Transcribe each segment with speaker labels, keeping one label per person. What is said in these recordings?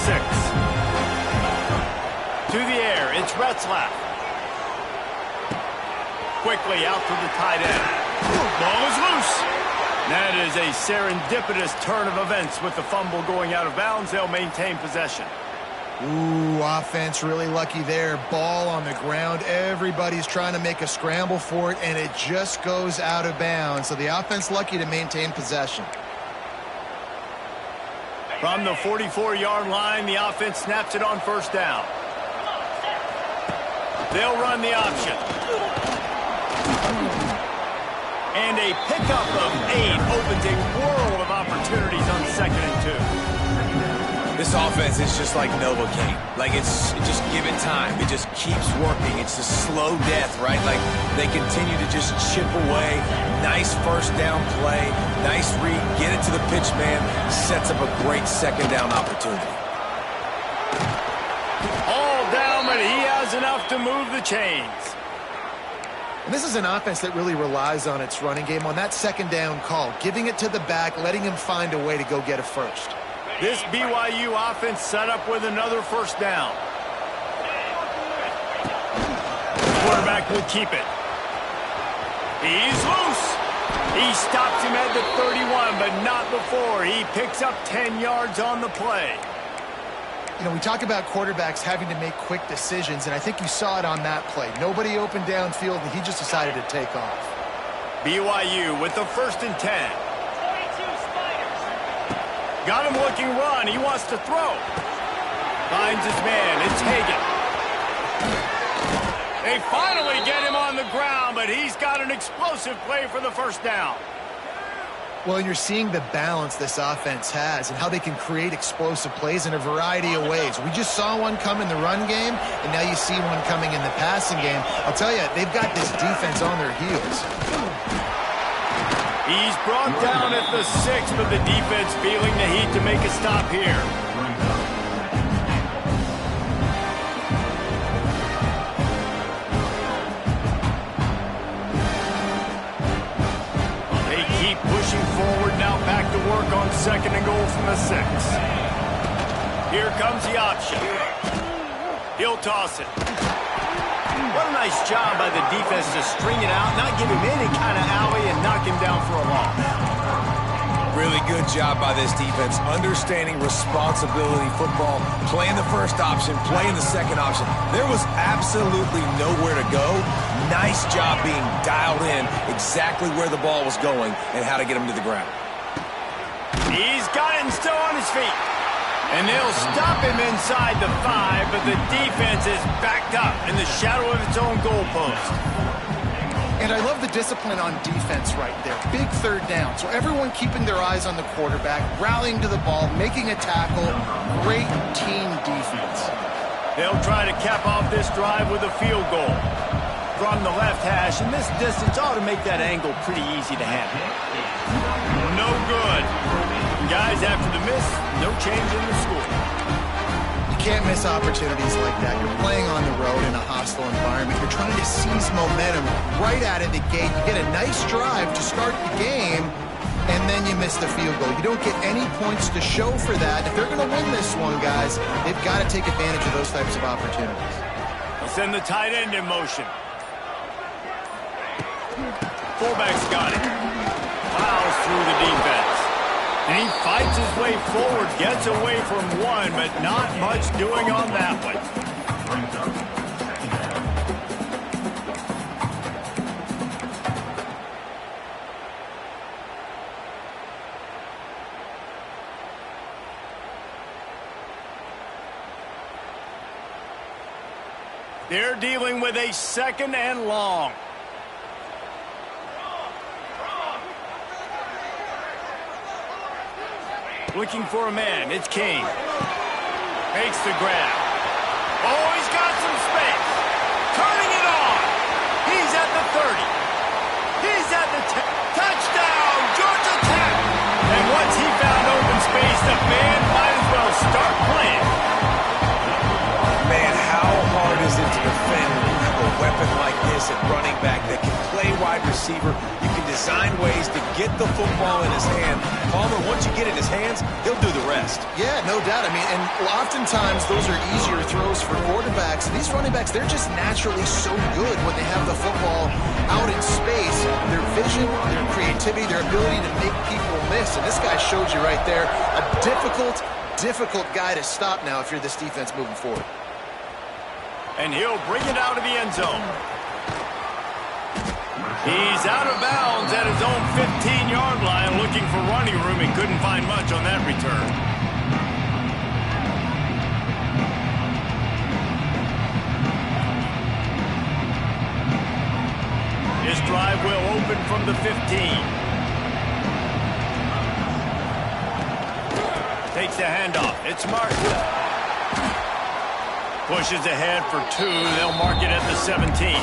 Speaker 1: 6. To the air, it's Retzlaff. Quickly out to the tight end. Ball is loose. That is a serendipitous turn of events with the fumble going out of bounds. They'll maintain possession.
Speaker 2: Ooh, offense really lucky there. Ball on the ground. Everybody's trying to make a scramble for it, and it just goes out of bounds. So the offense lucky to maintain possession.
Speaker 1: From the 44-yard line, the offense snaps it on first down. They'll run the option. And a pickup of 8 opens a world of opportunities on 2nd and 2.
Speaker 3: This offense is just like Novocaine. Like, just give it time. It just keeps working. It's a slow death, right? Like, they continue to just chip away. Nice first down play. Nice read. Get it to the pitch man. Sets up a great second down opportunity.
Speaker 1: All down, but he has enough to move the chains.
Speaker 2: And this is an offense that really relies on its running game on that second down call. Giving it to the back, letting him find a way to go get a first.
Speaker 1: This BYU offense set up with another first down. The quarterback will keep it. He's loose. He stops him at the 31, but not before. He picks up 10 yards on the play.
Speaker 2: You know, we talk about quarterbacks having to make quick decisions, and I think you saw it on that play. Nobody opened downfield, and he just decided to take off.
Speaker 1: BYU with the 1st and 10. Got him looking run. He wants to throw. Finds his man. It's Hagan. They finally get him on the ground, but he's got an explosive play for the first down.
Speaker 2: Well, you're seeing the balance this offense has and how they can create explosive plays in a variety of ways. We just saw one come in the run game, and now you see one coming in the passing game. I'll tell you, they've got this defense on their heels.
Speaker 1: He's brought down at the 6, but the defense feeling the heat to make a stop here. They keep pushing forward now, back to work on 2nd and goal from the 6. Here comes the option. He'll toss it. What a nice job by the defense to string it out, not give him any kind of alley, and knock him down for a loss.
Speaker 3: Really good job by this defense, understanding responsibility football, playing the first option, playing the second option. There was absolutely nowhere to go. Nice job being dialed in exactly where the ball was going and how to get him to the ground.
Speaker 1: He's got it and still on his feet. And they'll stop him inside the 5, but the defense is backed up in the shadow of its own goalpost.
Speaker 2: And I love the discipline on defense right there. Big 3rd down. So everyone keeping their eyes on the quarterback, rallying to the ball, making a tackle. Great team defense.
Speaker 1: They'll try to cap off this drive with a field goal from the left hash, and this distance ought to make that angle pretty easy to handle. No good. Guys, after the miss, no change in the score.
Speaker 2: You can't miss opportunities like that. You're playing on the road in a hostile environment. You're trying to seize momentum right out of the gate. You get a nice drive to start the game, and then you miss the field goal. You don't get any points to show for that. If they're going to win this one, guys, they've got to take advantage of those types of opportunities.
Speaker 1: They'll send the tight end in motion. Fullback's got it. Plows through the defense. And he fights his way forward, gets away from one, but not much doing on that one. They're dealing with a 2nd and long. Looking for a man. It's King. Makes the grab. Oh, he's got some space. Turning it on. He's at the 30. He's at the 10. Touchdown, Georgia Tech. And once he found open space, the band might as well start playing.
Speaker 3: Man, how hard is it to defend when you have a weapon like this at running back that can play wide receiver? You can design ways to get the football in his hand. Palmer, once you get it in his hands, he'll do the rest.
Speaker 2: Yeah, no doubt. I mean, and oftentimes those are easier throws for quarterbacks. These running backs, they're just naturally so good when they have the football out in space. Their vision, their creativity, their ability to make people miss. And this guy showed you right there a difficult guy to stop now if you're this defense moving forward.
Speaker 1: And he'll bring it out of the end zone. He's out of bounds at his own 15-yard line, looking for running room. He couldn't find much on that return. This drive will open from the 15. Takes the handoff. It's Martin. Pushes ahead for 2. They'll mark it at the 17.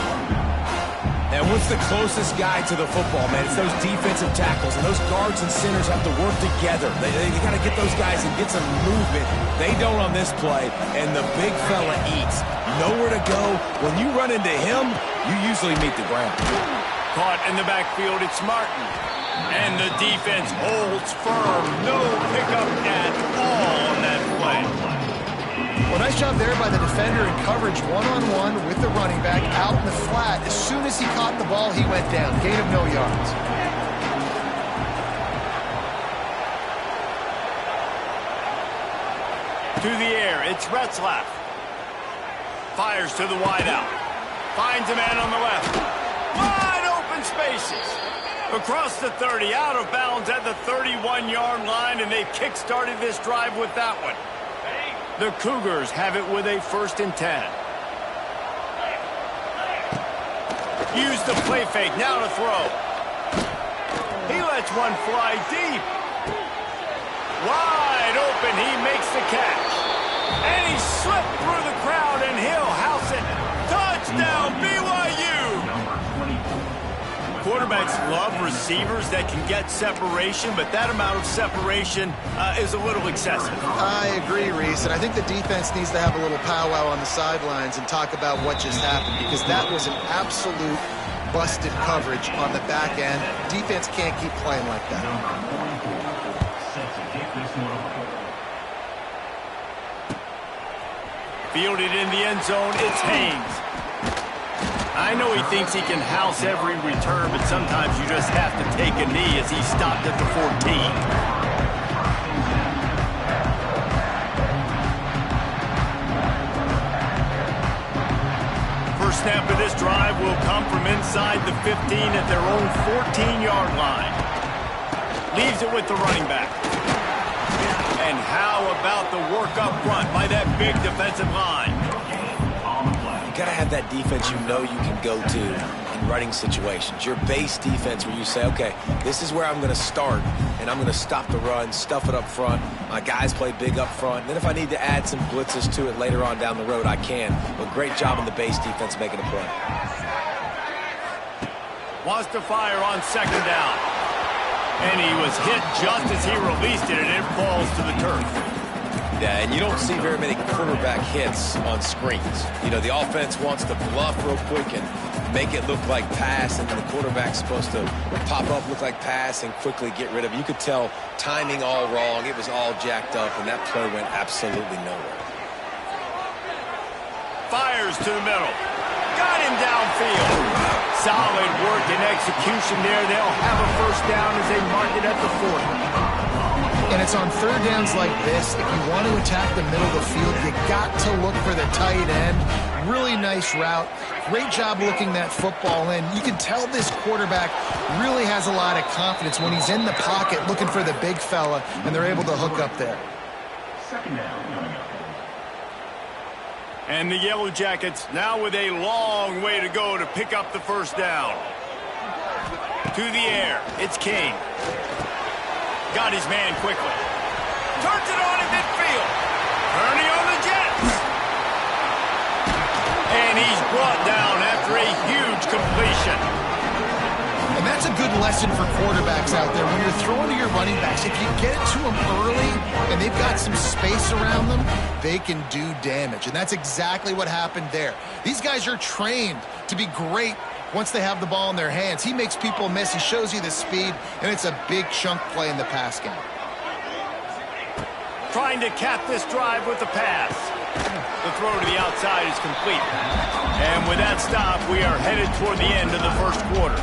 Speaker 3: And what's the closest guy to the football, man? It's those defensive tackles, and those guards and centers have to work together. They got to get those guys and get some movement. They don't on this play, and the big fella eats. Nowhere to go. When you run into him, you usually meet the ground.
Speaker 1: Caught in the backfield, it's Martin. And the defense holds firm. No pickup at all on that play.
Speaker 2: Well, nice job there by the defender in coverage one-on-one with the running back out in the flat. As soon as he caught the ball, he went down. Gain of no yards.
Speaker 1: To the air, it's Retzlaff. Fires to the wideout. Finds a man on the left. Wide open spaces. Across the 30, out of bounds at the 31-yard line, and they kick-started this drive with that one. The Cougars have it with a 1st and 10. Use the play fake, now to throw. He lets one fly deep. Wide open, he makes the catch. And he slipped through the crowd, and he'll house it. Touchdown, BYU! Quarterbacks love receivers that can get separation, but that amount of separation is a little excessive.
Speaker 2: I agree, Reese, and I think the defense needs to have a little powwow on the sidelines and talk about what just happened, because that was an absolute busted coverage on the back end. Defense can't keep playing like that.
Speaker 1: Fielded in the end zone, it's Haynes. I know he thinks he can house every return, but sometimes you just have to take a knee as he stopped at the 14. First snap of this drive will come from inside the 15 at their own 14-yard line. Leaves it with the running back. And how about the work up front by that big defensive line?
Speaker 3: You got to have that defense you know you can go to in running situations. Your base defense where you say, okay, this is where I'm going to start, and I'm going to stop the run, stuff it up front. My guys play big up front. And then if I need to add some blitzes to it later on down the road, I can. But great job in the base defense making a play.
Speaker 1: Wants to fire on 2nd down. And he was hit just as he released it, and it falls to the turf.
Speaker 3: Yeah, and you don't see very many quarterback hits on screens. You know, the offense wants to bluff real quick and make it look like pass, and then the quarterback's supposed to pop up, look like pass, and quickly get rid of it. You could tell timing all wrong. It was all jacked up, and that play went absolutely nowhere.
Speaker 1: Fires to the middle. Got him downfield. Solid work and execution there. They'll have a 1st down as they mark it at the 40.
Speaker 2: And it's on 3rd downs like this. If you want to attack the middle of the field, you got to look for the tight end. Really nice route. Great job looking that football in. You can tell this quarterback really has a lot of confidence when he's in the pocket looking for the big fella, and they're able to hook up there.
Speaker 4: 2nd down.
Speaker 1: And the Yellow Jackets now with a long way to go to pick up the 1st down. To the air, it's King. Got his man quickly. Turns it on in midfield. Ernie on the Jets. And he's brought down after a huge completion.
Speaker 2: And that's a good lesson for quarterbacks out there. When you're throwing to your running backs, if you get it to them early and they've got some space around them, they can do damage. And that's exactly what happened there. These guys are trained to be great once they have the ball in their hands. He makes people miss. He shows you the speed, and it's a big chunk play in the pass game.
Speaker 1: Trying to cap this drive with the pass. The throw to the outside is complete. And with that stop, we are headed toward the end of the first quarter.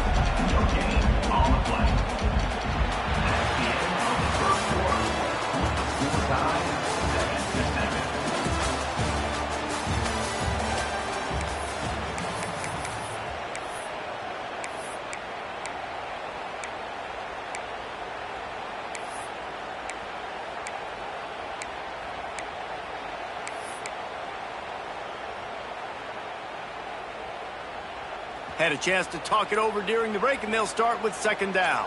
Speaker 1: Had a chance to talk it over during the break, and they'll start with second down.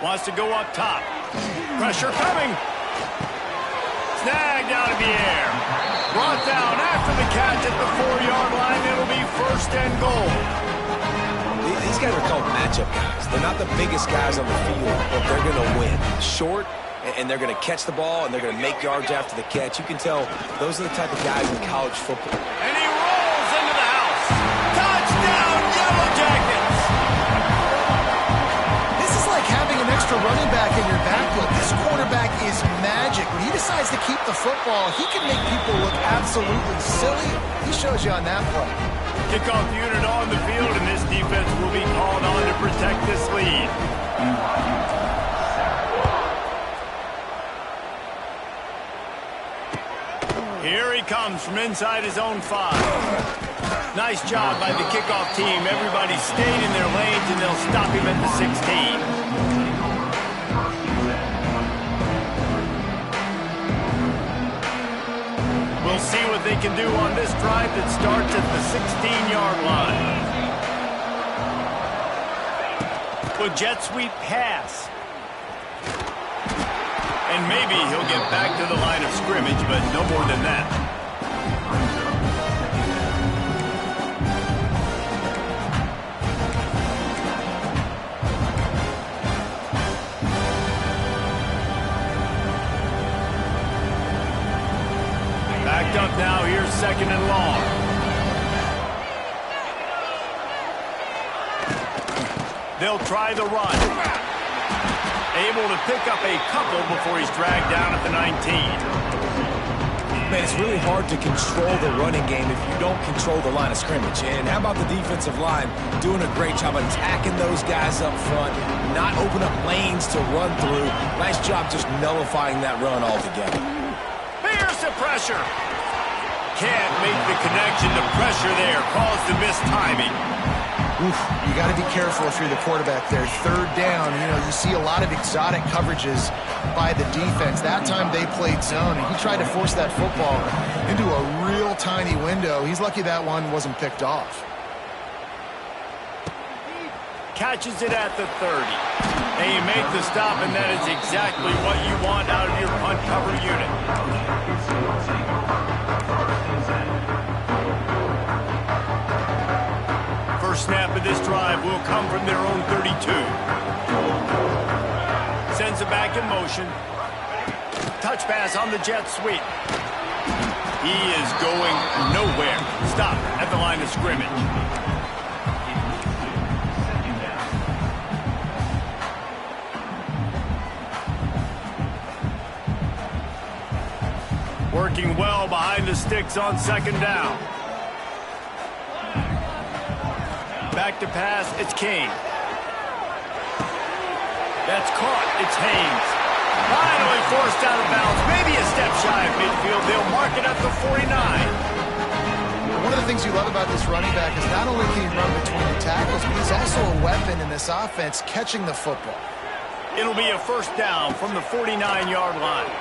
Speaker 1: Wants to go up top. Pressure coming. Snagged out of the air. Brought down after the catch at the 4-yard line. It'll be first and goal.
Speaker 3: These guys are called matchup guys. They're not the biggest guys on the field, but they're going to win. Short, and they're going to catch the ball, and they're going to make yards after the catch. You can tell those are the type of guys in college football.
Speaker 1: And he rolls into the house. Touchdown, Yellow Jackets!
Speaker 2: This is like having an extra running back in your backfield. This quarterback is magic. When he decides to keep the football, he can make people look absolutely silly. He shows you on that play.
Speaker 1: Kickoff unit on the field, and this defense will be called on to protect this lead. Here he comes from inside his own 5. Nice job by the kickoff team. Everybody stayed in their lanes, and they'll stop him at the 16. We'll see what they can do on this drive that starts at the 16-yard line. Good jet sweep pass. And maybe he'll get back to the line of scrimmage, but no more than that. Backed up now, here's second and long. They'll try the run. Able to pick up a couple before he's dragged down at the 19.
Speaker 3: Man, it's really hard to control the running game if you don't control the line of scrimmage. And how about the defensive line doing a great job attacking those guys up front, not open up lanes to run through. Nice job just nullifying that run altogether.
Speaker 1: Here's the pressure. Can't make the connection. The pressure there caused the missed timing.
Speaker 2: Oof, you got to be careful if you're the quarterback there. Third down, you see a lot of exotic coverages by the defense. That time they played zone, and he tried to force that football into a real tiny window. He's lucky that one wasn't picked off.
Speaker 1: Catches it at the 30. And you make the stop, and that is exactly what you want out of your punt cover unit. First snap of this drive will come from their own 32. Sends it back in motion. Touch pass on the jet sweep. He is going nowhere. Stop at the line of scrimmage. Working well behind the sticks on second down. Back to pass, it's King. That's caught, it's Haynes. Finally forced out of bounds, maybe a step shy of midfield. They'll mark it at the 49.
Speaker 2: One of the things you love about this running back is not only can he run between the tackles, but he's also a weapon in this offense, catching the football.
Speaker 1: It'll be a first down from the 49-yard line.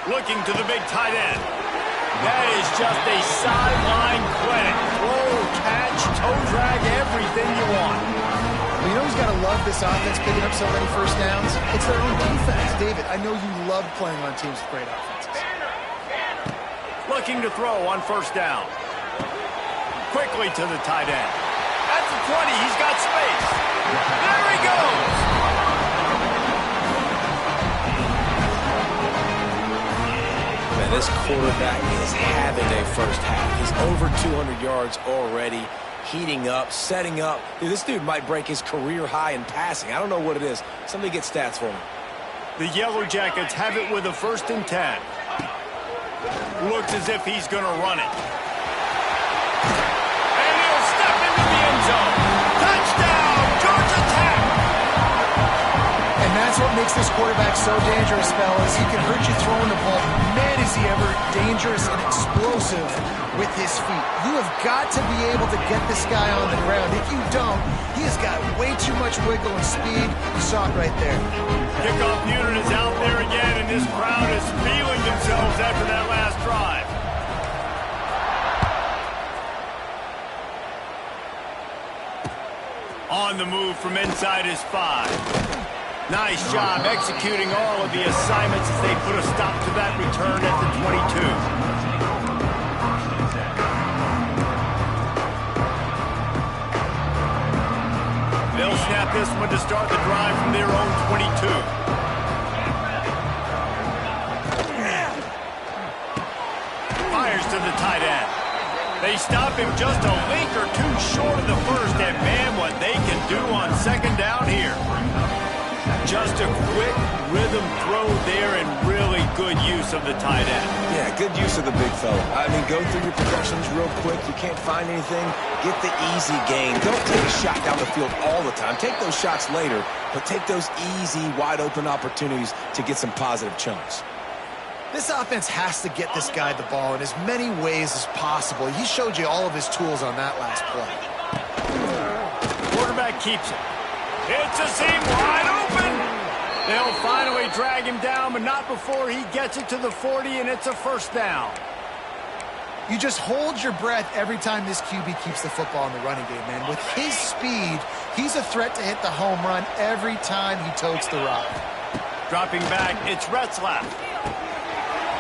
Speaker 1: Looking to the big tight end. That is just a sideline clinic. Throw, catch, toe drag, everything you want.
Speaker 2: Well, you know who's got to love this offense picking up so many first downs? It's their own defense. David, I know you love playing on teams with great offenses.
Speaker 1: Looking to throw on first down. Quickly to the tight end. At the 20, he's got space. There he goes.
Speaker 3: This quarterback is having a first half. He's over 200 yards already. heating up, setting up. Dude, this dude might break his career high in passing. I don't know what it is. Somebody get stats for him.
Speaker 1: The Yellow Jackets have it with a 1st and 10. Looks as if he's going to run it. And he'll step into the end zone. Touchdown, Georgia Tech!
Speaker 2: And that's what makes this quarterback so dangerous, fellas. He can hurt you throwing the ball. Man, is he ever dangerous and explosive with his feet. You have got to be able to get this guy on the ground. If you don't, he has got way too much wiggle and speed. You saw it right there.
Speaker 1: Kickoff unit is out there again, and this crowd is feeling themselves after that last drive. On the move from inside his 5. Nice job executing all of the assignments as they put a stop to that return at the 22. They'll snap this one to start the drive from their own 22. Fires to the tight end. They stop him just a link or two short of the first, and man, what they can do on 2nd down here. Just a quick rhythm throw there and really good use of the tight end.
Speaker 3: Yeah, good use of the big fella. I mean, go through your progressions real quick. You can't find anything, get the easy gain. Don't take a shot down the field all the time. Take those shots later, but take those easy, wide-open opportunities to get some positive chunks.
Speaker 2: This offense has to get this guy the ball in as many ways as possible. He showed you all of his tools on that last play.
Speaker 1: Quarterback keeps it. It's a seam wide open. They'll finally drag him down, but not before he gets it to the 40, and it's a 1st down.
Speaker 2: You just hold your breath every time this QB keeps the football in the running game, man. With his speed, he's a threat to hit the home run every time he totes the rock.
Speaker 1: Dropping back, it's Retzlaff.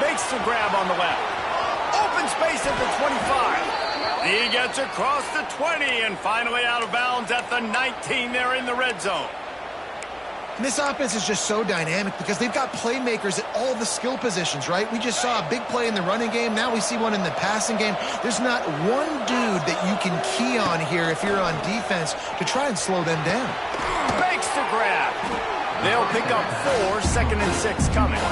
Speaker 1: Makes the grab on the left. Open space at the 25. He gets across the 20 and finally out of bounds at the 19 there in the red zone.
Speaker 2: And this offense is just so dynamic because they've got playmakers at all the skill positions, right? We just saw a big play in the running game. Now we see one in the passing game. There's not one dude that you can key on here if you're on defense to try and slow them down.
Speaker 1: Makes the grab. They'll pick up 4, 2nd and 6 coming.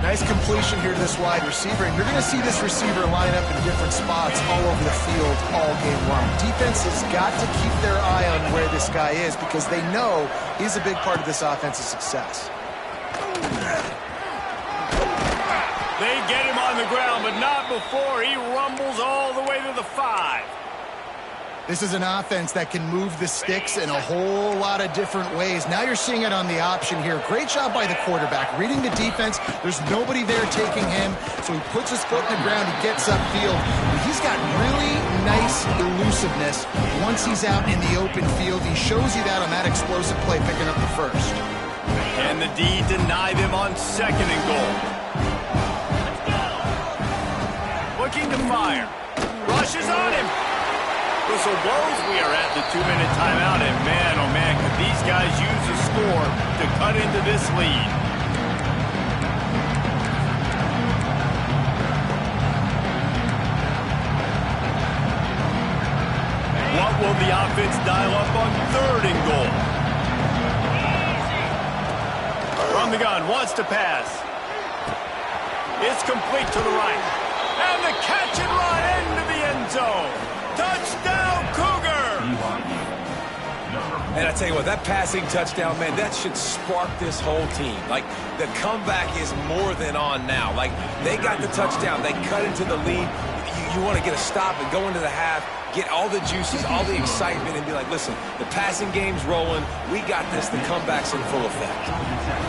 Speaker 2: Nice completion here to this wide receiver, and you're going to see this receiver line up in different spots all over the field all game long. Defense has got to keep their eye on where this guy is because they know he's a big part of this offense's success.
Speaker 1: They get him on the ground, but not before he rumbles all the way to the 5.
Speaker 2: This is an offense that can move the sticks in a whole lot of different ways. Now you're seeing it on the option here. Great job by the quarterback. Reading the defense, there's nobody there taking him, so he puts his foot in the ground, he gets upfield. But he's got really nice elusiveness once he's out in the open field. He shows you that on that explosive play, picking up the 1st.
Speaker 1: And the D deny them on 2nd and goal. Looking to fire. Rushes on him. Whistle blows. We are at the 2-minute timeout, and man, oh man, could these guys use a score to cut into this lead. What will the offense dial up on 3rd and goal? From the gun, wants to pass. It's complete to the right. And the catch and run into the end zone. Touchdown, Cougar!
Speaker 3: And I tell you what, that passing touchdown, man, that should spark this whole team. Like, the comeback is more than on now. Like, they got the touchdown. They cut into the lead. You want to get a stop and go into the half, get all the juices, all the excitement, and be like, listen, the passing game's rolling. We got this. The comeback's in full effect.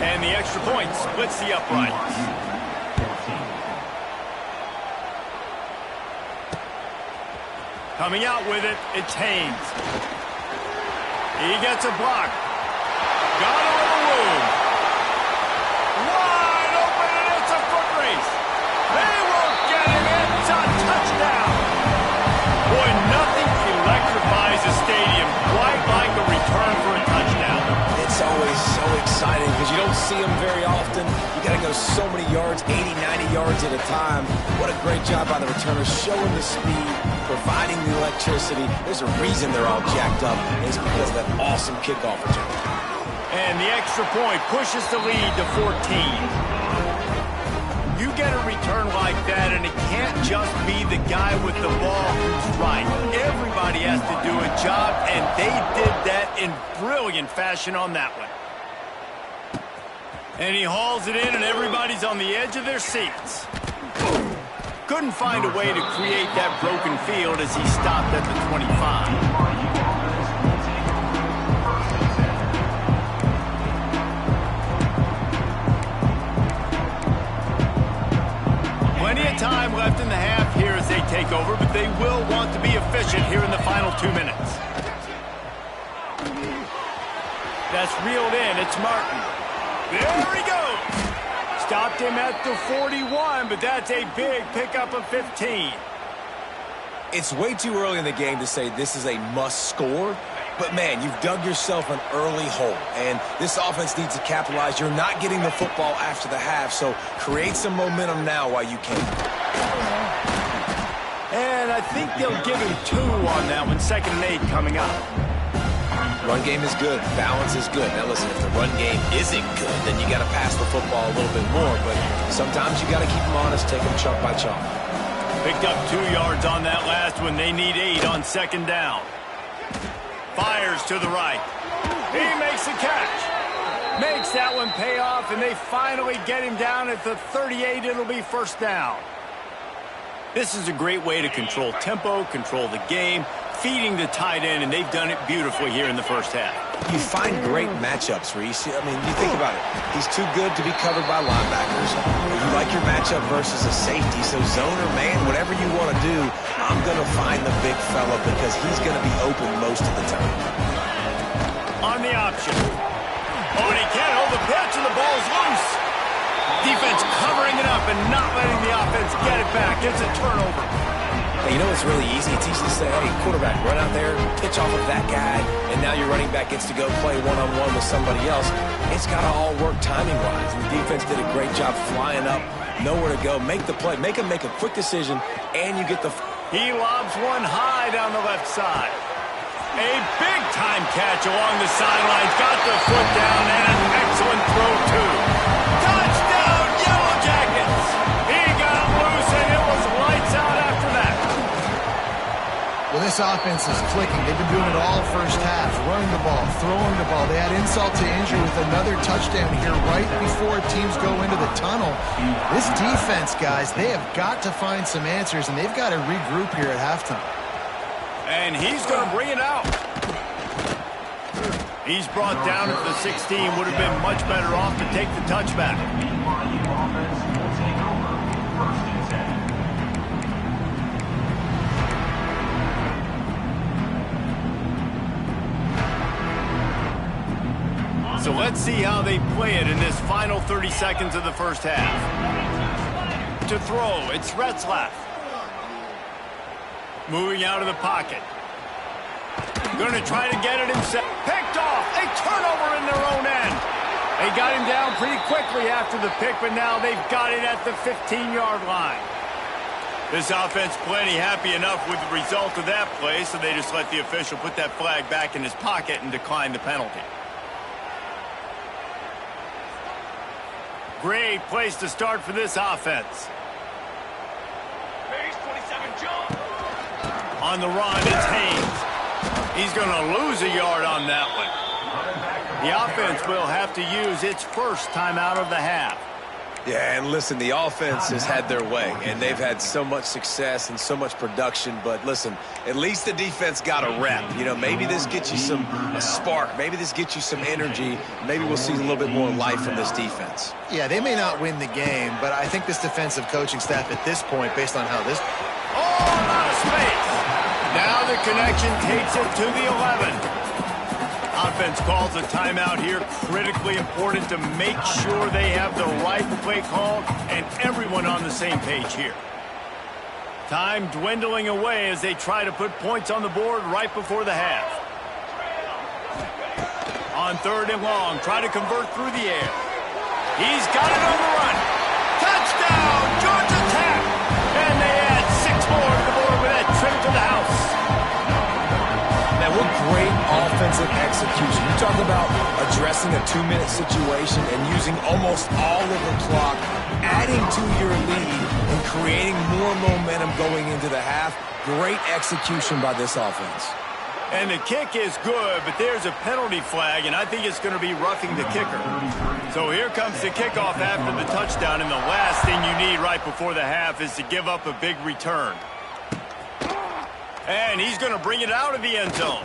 Speaker 1: And the extra point splits the uprights. Coming out with it, it's Haynes. He gets a block. Got a little room. Wide open, and it's a foot race. They won't get him. It's a touchdown. Boy, nothing electrifies a stadium quite like a return for a touchdown.
Speaker 3: It's always so exciting exciting because you don't see them very often. You got to go so many yards, 80, 90 yards at a time. What a great job by the returners, showing the speed, providing the electricity. There's a reason they're all jacked up. It's because of that awesome kickoff return.
Speaker 1: And the extra point pushes the lead to 14. You get a return like that, and it can't just be the guy with the ball who's right. Everybody has to do a job, and they did that in brilliant fashion on that one. And he hauls it in, and everybody's on the edge of their seats. Couldn't find a way to create that broken field as he stopped at the 25. Plenty of time left in the half here as they take over, but they will want to be efficient here in the final 2 minutes. That's reeled in. It's Martin. There he goes. Stopped him at the 41, but that's a big pickup of 15.
Speaker 3: It's way too early in the game to say this is a must score. But, man, you've dug yourself an early hole, and this offense needs to capitalize. You're not getting the football after the half, so create some momentum now while you can.
Speaker 1: And I think they'll give him 2 on that one, 2nd and 8 coming up.
Speaker 3: Run game is good. Balance is good. Now, listen, if the run game isn't good, then you got to pass the football a little bit more, but sometimes you got to keep them honest, take them chunk by chunk.
Speaker 1: Picked up 2 yards on that last one. They need 8 on 2nd down. Fires to the right. He makes the catch. Makes that one pay off, and they finally get him down at the 38. It'll be 1st down. This is a great way to control tempo, control the game, feeding the tight end, and they've done it beautifully here in the 1st half.
Speaker 3: You find great matchups, Reese. I mean, you think about it. He's too good to be covered by linebackers. You like your matchup versus a safety, so zone or man, whatever you want to do, I'm going to find the big fella because he's going to be open most of the time.
Speaker 1: On the option. Oh, and he can't hold the pitch, and the ball's loose. Defense covering it up and not letting the offense get it back. It's a turnover.
Speaker 3: Hey, you know what's really easy? It's easy to say, hey, quarterback, run out there, pitch off of that guy, and now your running back gets to go play one-on-one with somebody else. It's got to all work timing-wise, and the defense did a great job flying up, nowhere to go, make the play, make him make a quick decision, and you get the...
Speaker 1: He lobs one high down the left side. A big-time catch along the sidelines, got the foot down, and an excellent throw, too. Touchdown, Yellow Jackets! He got loose, and it was lights out after that.
Speaker 2: Well, this offense is clicking. They've been doing it all 1st half, running the ball, throwing the ball. They had insult to injury with another touchdown here right before teams go into the tunnel. This defense, guys, they have got to find some answers, and they've got to regroup here at halftime.
Speaker 1: And he's going to bring it out. He's brought down at the 16. Would have been much better off to take the touchback. So let's see how they play it in this final 30 seconds of the 1st half. To throw, it's Retzlaff. Moving out of the pocket. Going to try to get it himself. Picked off. A turnover in their own end. They got him down pretty quickly after the pick, but now they've got it at the 15-yard line. This offense plenty happy enough with the result of that play, so they just let the official put that flag back in his pocket and decline the penalty. Great place to start for this offense. On the run, it's Haynes. He's going to lose a yard on that one. The offense will have to use its 1st timeout of the half.
Speaker 3: Yeah, and listen, the offense has had their way, and they've had so much success and so much production. But listen, at least the defense got a rep. You know, maybe this gets you a spark. Maybe this gets you some energy. Maybe we'll see a little bit more life from this defense.
Speaker 2: Yeah, they may not win the game, but I think this defensive coaching staff at this point, based on how this...
Speaker 1: Oh, out of space. Now the connection takes it to the 11. Offense calls a timeout here. Critically important to make sure they have the right play call and everyone on the same page here. Time dwindling away as they try to put points on the board right before the half. On 3rd and long, try to convert through the air. He's got it on the run. Touchdown, Georgia Tech! And they add 6 more to the board with that trip to the house.
Speaker 3: Man, what great offensive execution. You talk about addressing a 2-minute situation and using almost all of the clock, adding to your lead and creating more momentum going into the half. Great execution by this offense.
Speaker 1: And the kick is good, but there's a penalty flag, and I think it's going to be roughing the kicker. So here comes the kickoff after the touchdown, and the last thing you need right before the half is to give up a big return. And he's going to bring it out of the end zone.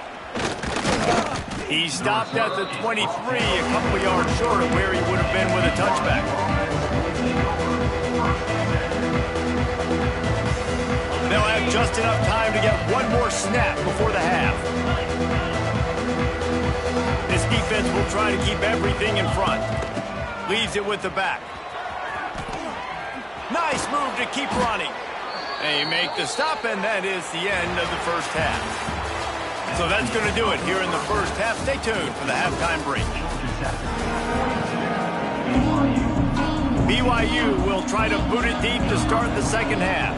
Speaker 1: He stopped at the 23, a couple yards short of where he would have been with a touchback. They'll have just enough time to get one more snap before the half. This defense will try to keep everything in front. Leaves it with the back. Nice move to keep running. They make the stop, and that is the end of the first half. So that's going to do it here in the first half. Stay tuned for the halftime break. BYU will try to boot it deep to start the second half.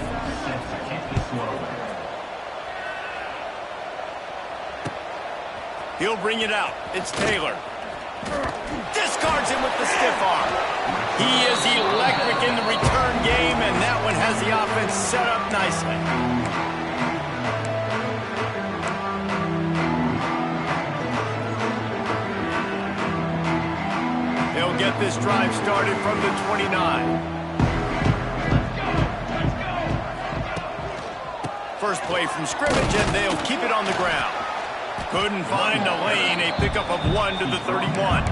Speaker 1: He'll bring it out. It's Taylor. Discards him with the stiff arm. He is electric in the return game, and that one has the offense set up nicely. They'll get this drive started from the 29. First play from scrimmage, and they'll keep it on the ground. Couldn't find a lane, a pickup of 1 to the 31.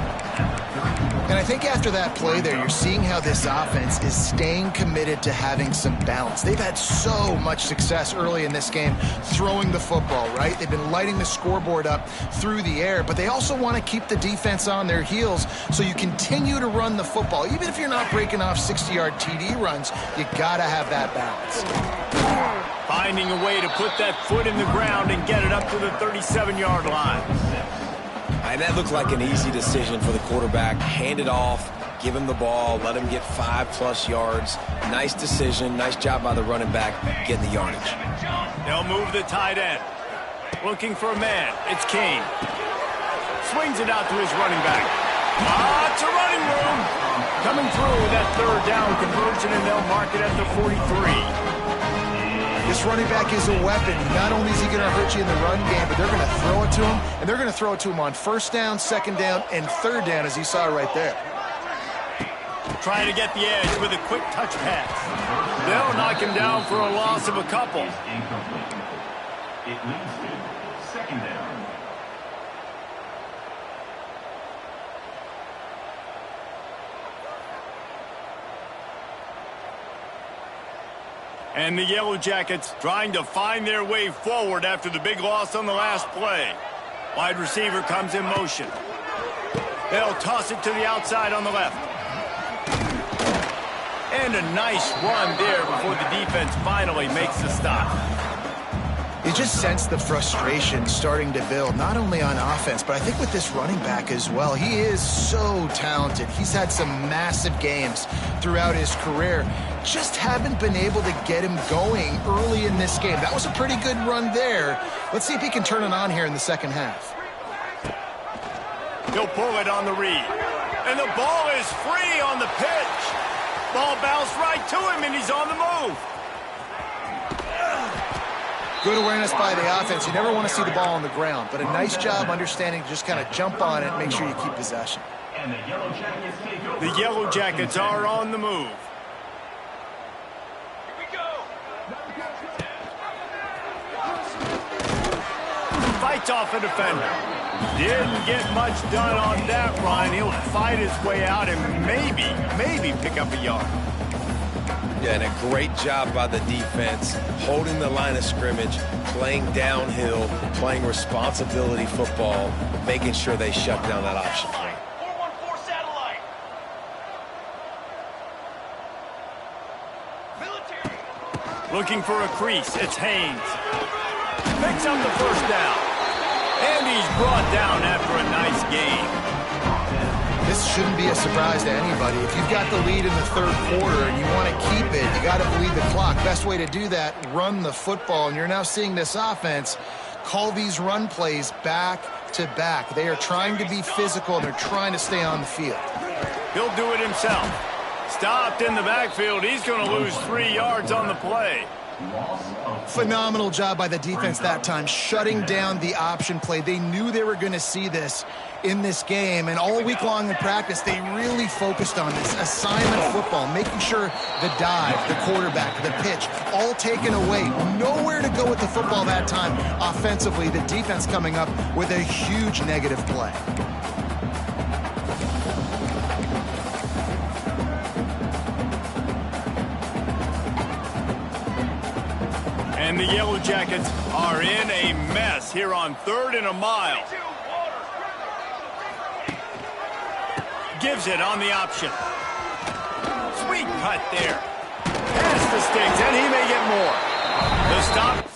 Speaker 2: And I think after that play there, you're seeing how this offense is staying committed to having some balance. They've had so much success early in this game throwing the football, right? They've been lighting the scoreboard up through the air, but they also want to keep the defense on their heels, so you continue to run the football. Even if you're not breaking off 60-yard TD runs, you got to have that balance.
Speaker 1: Finding a way to put that foot in the ground and get it up to the 37-yard line.
Speaker 3: And that looked like an easy decision for the quarterback. Hand it off, give him the ball, let him get 5+ yards. Nice decision. Nice job by the running back getting the yardage.
Speaker 1: They'll move the tight end. Looking for a man. It's Kane. Swings it out to his running back. Lots of running room. Coming through with that 3rd down conversion, and they'll mark it at the 43.
Speaker 2: This running back is a weapon. Not only is he going to hurt you in the run game, but they're going to throw it to him, and they're going to throw it to him on 1st down, 2nd down, and 3rd down, as you saw right there.
Speaker 1: Trying to get the edge with a quick touch pass. They'll knock him down for a loss of a couple.
Speaker 4: It leads to 2nd down.
Speaker 1: And the Yellow Jackets trying to find their way forward after the big loss on the last play. Wide receiver comes in motion. They'll toss it to the outside on the left. And a nice run there before the defense finally makes the stop.
Speaker 2: You just sense the frustration starting to build, not only on offense, but I think with this running back as well. He is so talented. He's had some massive games throughout his career. Just haven't been able to get him going early in this game. That was a pretty good run there. Let's see if he can turn it on here in the second half.
Speaker 1: He'll pull it on the read. And the ball is free on the pitch. Ball bounced right to him, and he's on the move.
Speaker 2: Good awareness by the offense. You never want to see the ball on the ground, but a nice job understanding to just kind of jump on it and make sure you keep possession.
Speaker 4: And the Yellow Jackets take over.
Speaker 1: The Yellow Jackets are on the move.
Speaker 4: Here we go.
Speaker 1: Fights off a defender. Didn't get much done on that run. He'll fight his way out and maybe pick up a yard.
Speaker 3: Yeah, and a great job by the defense, holding the line of scrimmage, playing downhill, playing responsibility football, making sure they shut down that option.
Speaker 4: 414 satellite. Military.
Speaker 1: Looking for a crease. It's Haynes. Picks up the 1st down. And he's brought down after a nice game.
Speaker 2: This shouldn't be a surprise to anybody. If you've got the lead in the third quarter and you want to keep it, you got to bleed the clock. Best way to do that, run the football. And you're now seeing this offense call these run plays back to back. They are trying to be physical, and they're trying to stay on the field.
Speaker 1: He'll do it himself. Stopped in the backfield. He's going to lose 3 yards on the play.
Speaker 2: Phenomenal job by the defense that time, shutting down the option play. They knew they were going to see this in this game, and all week long in practice, they really focused on this assignment football, making sure the dive, the quarterback, the pitch, all taken away. Nowhere to go with the football that time offensively. The defense coming up with a huge negative play.
Speaker 1: And the Yellow Jackets are in a mess here on 3rd and a mile. Gives it on the option. Sweet cut there. Past the sticks, and he may get more. The stop.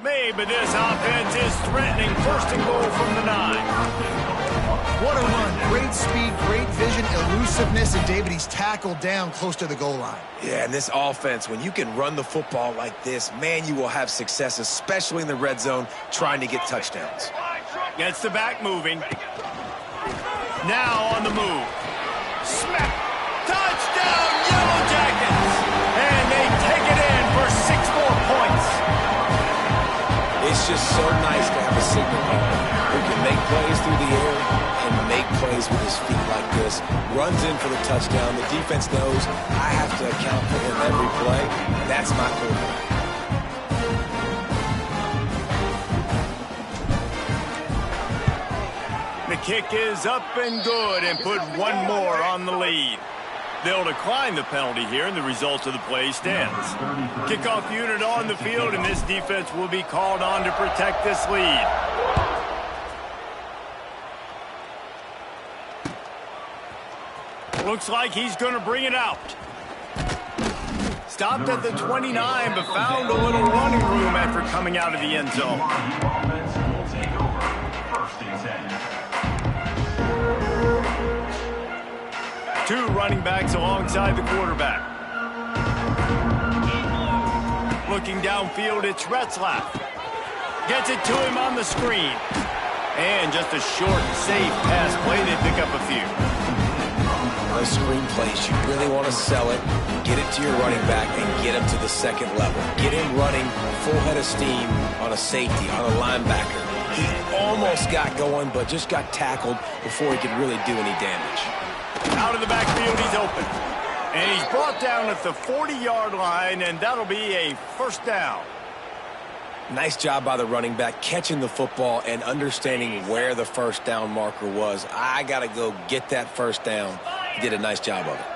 Speaker 1: Made, but this offense is threatening 1st and goal from the 9.
Speaker 2: What a run. Great speed, great vision, elusiveness, and David, he's tackled down close to the goal line.
Speaker 3: Yeah, and this offense, when you can run the football like this, man, you will have success, especially in the red zone, trying to get touchdowns.
Speaker 1: Gets the back moving. Now on the move. Smack. Touchdown, Yellow Jackets! And they take it in for 6 more points.
Speaker 3: It's just so nice to have a signal who can make plays through the air and make plays with his feet like this. Runs in for the touchdown. The defense knows I have to account for him every play. That's my quarterback.
Speaker 1: The kick is up and good and put 1 more on the lead. They'll decline the penalty here, and the result of the play stands. Kickoff unit on the field, and this defense will be called on to protect this lead. Looks like he's going to bring it out. Stopped at the 29, but found a little running room after coming out of the end zone.
Speaker 4: Offense will take over 1st and 10.
Speaker 1: 2 running backs alongside the quarterback. Looking downfield, it's Retzlaff. Gets it to him on the screen. And just a short, safe pass play. They pick up a few.
Speaker 3: Those screen plays, you really want to sell it, get it to your running back, and get him to the 2nd level. Get him running full head of steam on a safety, on a linebacker. He almost got going, but just got tackled before he could really do any damage.
Speaker 1: Out of the backfield, he's open. And he's brought down at the 40-yard line, and that'll be a 1st down.
Speaker 3: Nice job by the running back, catching the football and understanding where the 1st down marker was. I got to go get that 1st down. He did a nice job of it.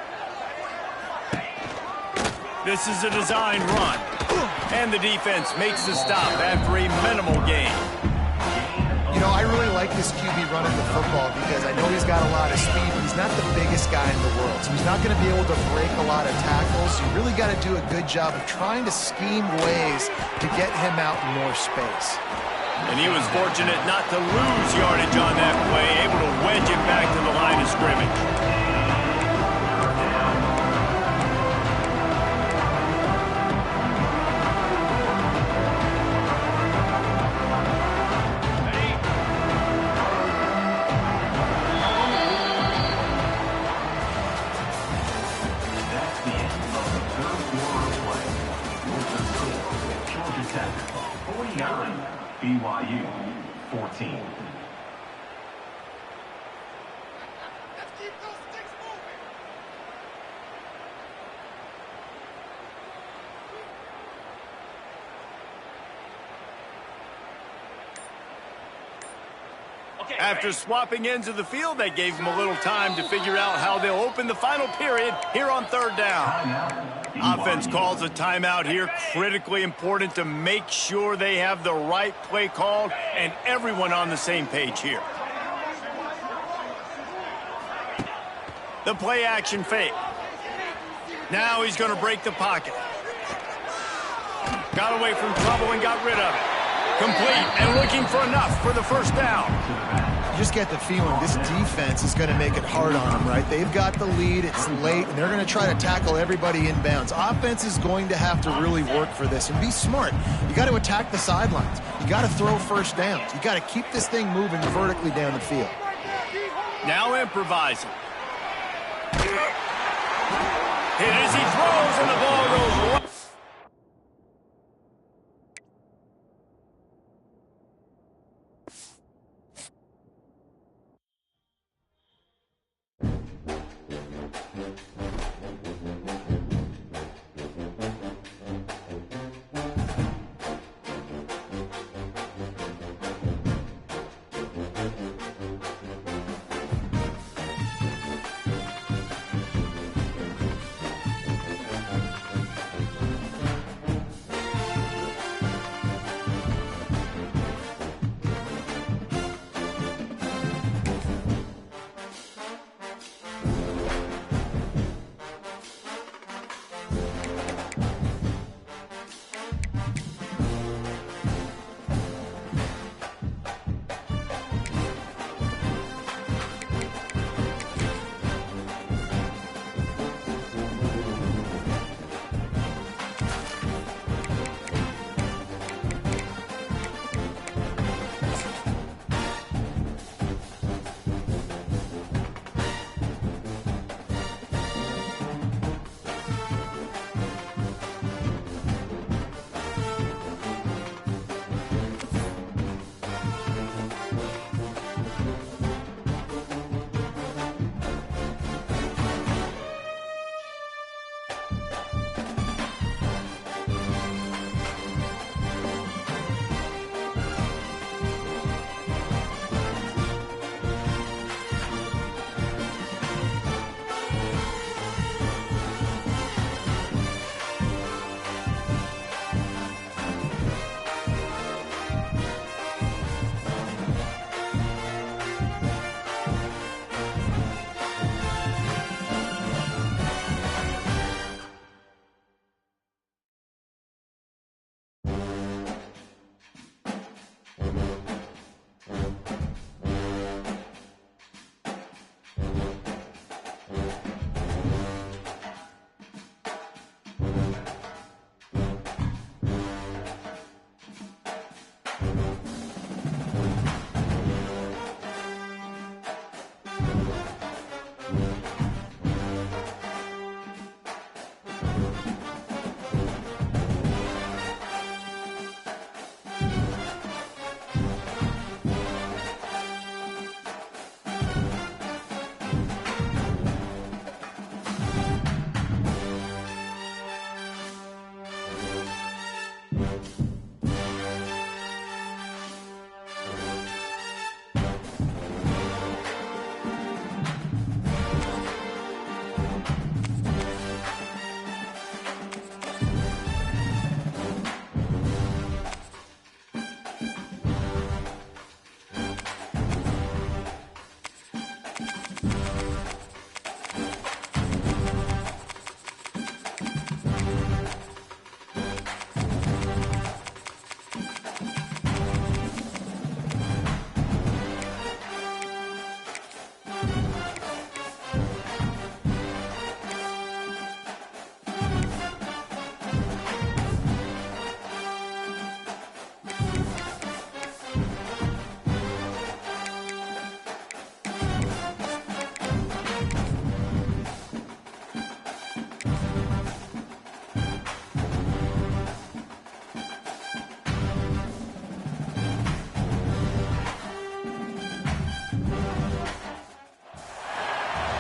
Speaker 1: This is a design run. And the defense makes the stop after a minimal gain.
Speaker 2: You know, I really like this QB running the football because I know he's got a lot of speed, but he's not the biggest guy in the world. So he's not going to be able to break a lot of tackles. You really got to do a good job of trying to scheme ways to get him out in more space.
Speaker 1: And he was fortunate not to lose yardage on that play, able to wedge it back to the line of scrimmage.
Speaker 4: BYU 14.
Speaker 1: After swapping ends of the field, that gave them a little time to figure out how they'll open the final period here on 3rd down. Offense calls a timeout here. Critically important to make sure they have the right play called and everyone on the same page here. The play action fake. Now he's going to break the pocket. Got away from trouble and got rid of it. Complete and looking for enough for the first down.
Speaker 2: You just get the feeling this defense is going to make it hard on them, right? They've got the lead, it's late, and they're going to try to tackle everybody inbounds. Offense is going to have to really work for this and be smart. You got to attack the sidelines. You got to throw first downs. You got to keep this thing moving vertically down the field.
Speaker 1: Now improvising. Hit as he throws, and the ball goes.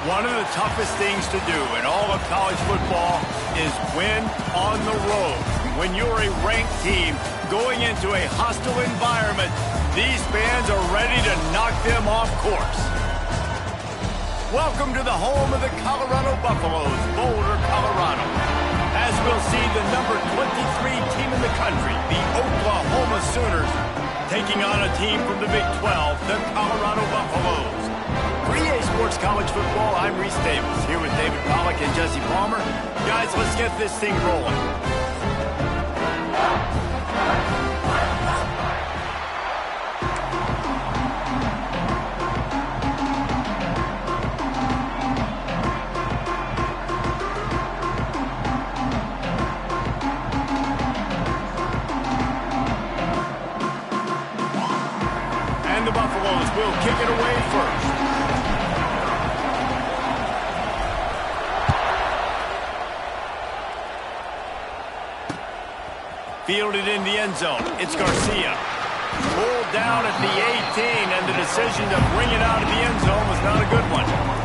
Speaker 1: One of the toughest things to do in all of college football is win on the road. When you're a ranked team going into a hostile environment, these fans are ready to knock them off course. Welcome to the home of the Colorado Buffaloes, Boulder, Colorado. As we'll see the number 23 team in the country, the Oklahoma Sooners, taking on a team from the Big 12, the Colorado Buffaloes. EA Sports College Football, I'm Reese Davis, here with David Pollack and Jesse Palmer. Guys, let's get this thing rolling. And the Buffaloes will kick it away first. Fielded in the end zone. It's Garcia. Pulled down at the 18, and the decision to bring it out of the end zone was not a good one.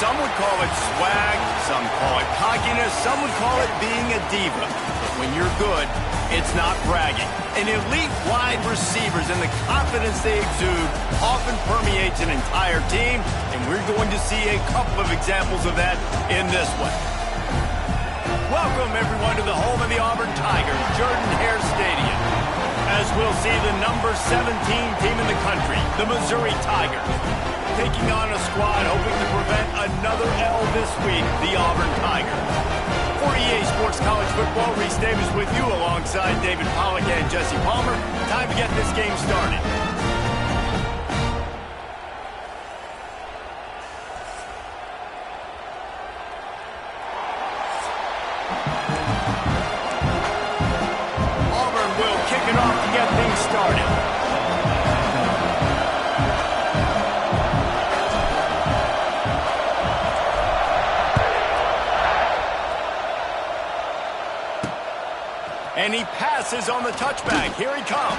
Speaker 1: Some would call it swag, some call it cockiness, some would call it being a diva. But when you're good, it's not bragging. An elite wide receivers and the confidence they exude often permeates an entire team, and we're going to see a couple of examples of that in this one. Welcome, everyone, to the home of the Auburn Tigers, Jordan-Hare Stadium, as we'll see the number 17 team in the country, the Missouri Tigers, taking on a squad hoping to prevent another L this week, the Auburn Tigers. For EA Sports College Football, Reese Davis with you alongside David Pollack and Jesse Palmer. Time to get this game started. Auburn will kick it off to get things started. And he passes on the touchback. Here he comes.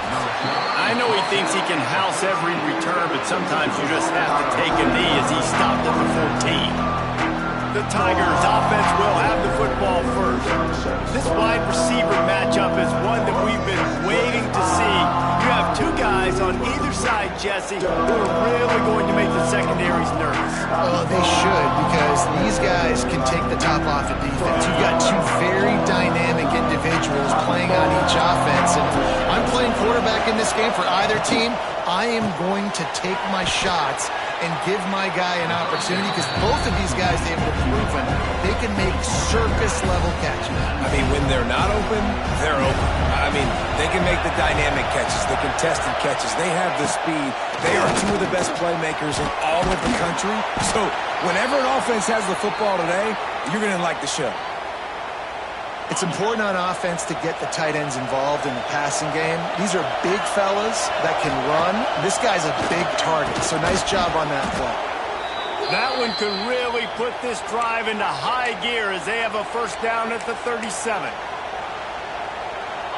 Speaker 1: I know he thinks he can house every return, but sometimes you just have to take a knee as he stopped at the 14. The Tigers offense will have the football first. This wide receiver matchup is one that we've been waiting to see. You have two guys on either side, Jesse, who are really going to make the secondaries nervous.
Speaker 2: Oh, they should, because these guys can take the top off of defense. You've got two very dynamic individuals playing on each offense, and I'm playing quarterback in this game for either team. I am going to take my shots and give my guy an opportunity, because both of these guys, they've proven they can make circus-level catches.
Speaker 3: I mean, when they're not open, they're open. I mean, they can make the dynamic catches, the contested catches. They have the speed. They are two of the best playmakers in all of the country. So whenever an offense has the football today, you're going to like the show.
Speaker 2: It's important on offense to get the tight ends involved in the passing game. These are big fellas that can run. This guy's a big target, so nice job on that play.
Speaker 1: That one could really put this drive into high gear as they have a first down at the 37.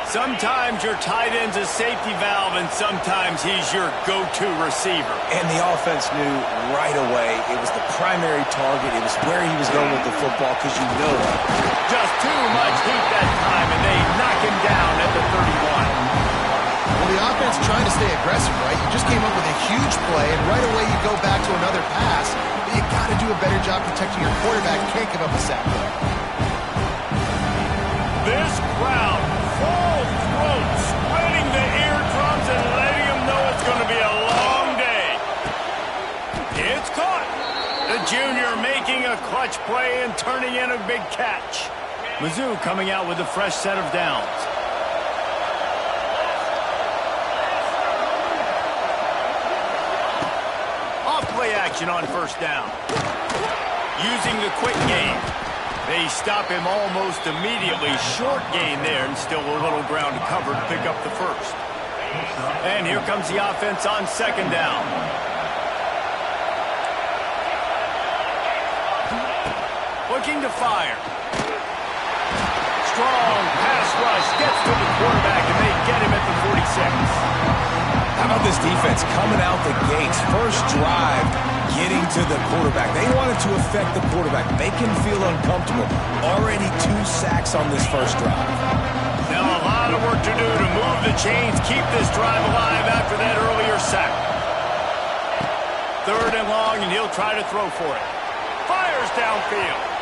Speaker 1: Sometimes your tight end's a safety valve, and sometimes he's your go-to receiver.
Speaker 3: And the offense knew right away it was the primary target. It was where he was going with the football, because you know that.
Speaker 1: Just too much heat that time, and they knock him down at the 31.
Speaker 2: Well, the offense trying to stay aggressive, right? You just came up with a huge play, and right away you go back to another pass. But you got to do a better job protecting your quarterback. Can't give up a sack.
Speaker 1: This crowd, full throat, spreading the eardrums and letting them know it's going to be a long day. It's caught. The junior making a clutch play and turning in a big catch. Mizzou coming out with a fresh set of downs. Off-play action on first down. Using the quick game. They stop him almost immediately. Short gain there, and still a little ground to cover to pick up the first. And here comes the offense on second down. Looking to fire. Strong pass rush gets to the quarterback, and they get him at the 46.
Speaker 3: How about this defense coming out the gates? First drive, getting to the quarterback. They wanted to affect the quarterback, make him feel uncomfortable. Already 2 sacks on this first drive.
Speaker 1: Now a lot of work to do to move the chains, keep this drive alive after that earlier sack. Third and long, and he'll try to throw for it. Fires downfield.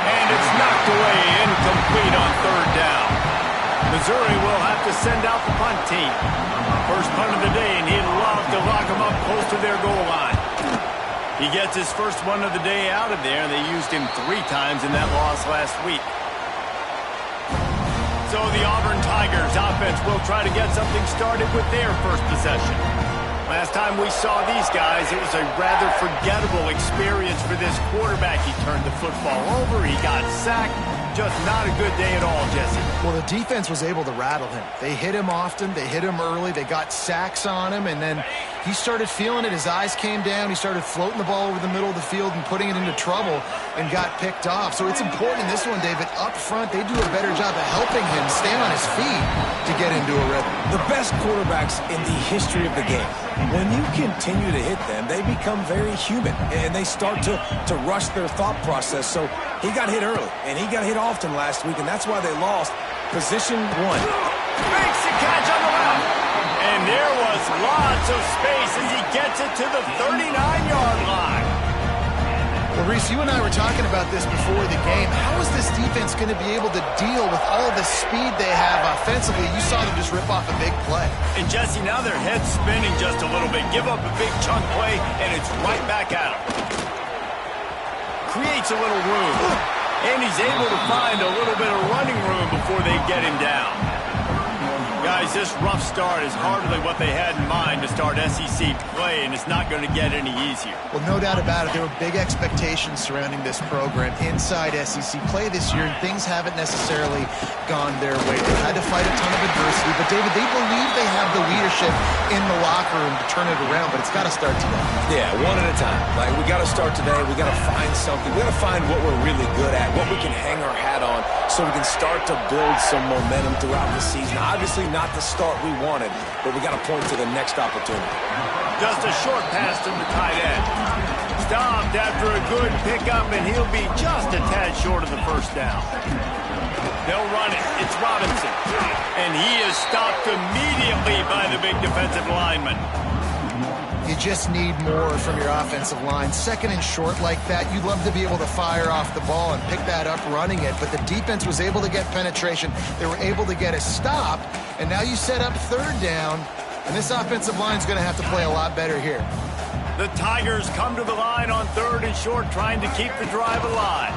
Speaker 1: And it's knocked away, incomplete on third down. Missouri will have to send out the punt team. First punt of the day, and he'd love to lock them up close to their goal line. He gets his first one of the day out of there. They used him 3 times in that loss last week. So the Auburn Tigers offense will try to get something started with their first possession. Last time we saw these guys, it was a rather forgettable experience for this quarterback. He turned the football over, he got sacked, just not a good day at all, Jesse.
Speaker 2: Well, the defense was able to rattle him. They hit him often. They hit him early. They got sacks on him, and then he started feeling it. His eyes came down. He started floating the ball over the middle of the field and putting it into trouble and got picked off. So it's important in this one, David. Up front, they do a better job of helping him stay on his feet to get into a rhythm.
Speaker 3: The best quarterbacks in the history of the game, when you continue to hit them, they become very human, and they start to rush their thought process. So he got hit early, and he got hit often last week, and that's why they lost. Position 1.
Speaker 1: Makes the catch on the route. And there was lots of space as he gets it to the 39-yard line.
Speaker 2: Well, Reese, you and I were talking about this before the game. How is this defense going to be able to deal with all the speed they have offensively? You saw them just rip off a big play.
Speaker 1: And Jesse, now their head's spinning just a little bit. Give up a big chunk play, and it's right back at them. Creates a little room. And he's able to find a little bit of running room before they get him down. Guys, this rough start is hardly what they had in mind to start SEC play, and it's not going to get any easier.
Speaker 2: Well, no doubt about it. There were big expectations surrounding this program inside SEC play this year, and things haven't necessarily gone their way. They've had to fight a ton of adversity, but, David, they believe they have the leadership in the locker room to turn it around, but it's got to start today.
Speaker 3: Yeah, one at a time. Like, we got to start today. We got to find something. We got to find what we're really good at, what we can hang our hat on, so we can start to build some momentum throughout the season. Obviously, not the start we wanted, but we got to point to the next opportunity.
Speaker 1: Just a short pass to the tight end. Stopped after a good pickup, and he'll be just a tad short of the first down. They'll run it. It's Robinson. And he is stopped immediately by the big defensive lineman.
Speaker 2: You just need more from your offensive line. Second and short like that, you'd love to be able to fire off the ball and pick that up running it, but the defense was able to get penetration. They were able to get a stop, and now you set up third down, and this offensive line is going to have to play a lot better here.
Speaker 1: The Tigers come to the line on third and short, trying to keep the drive alive.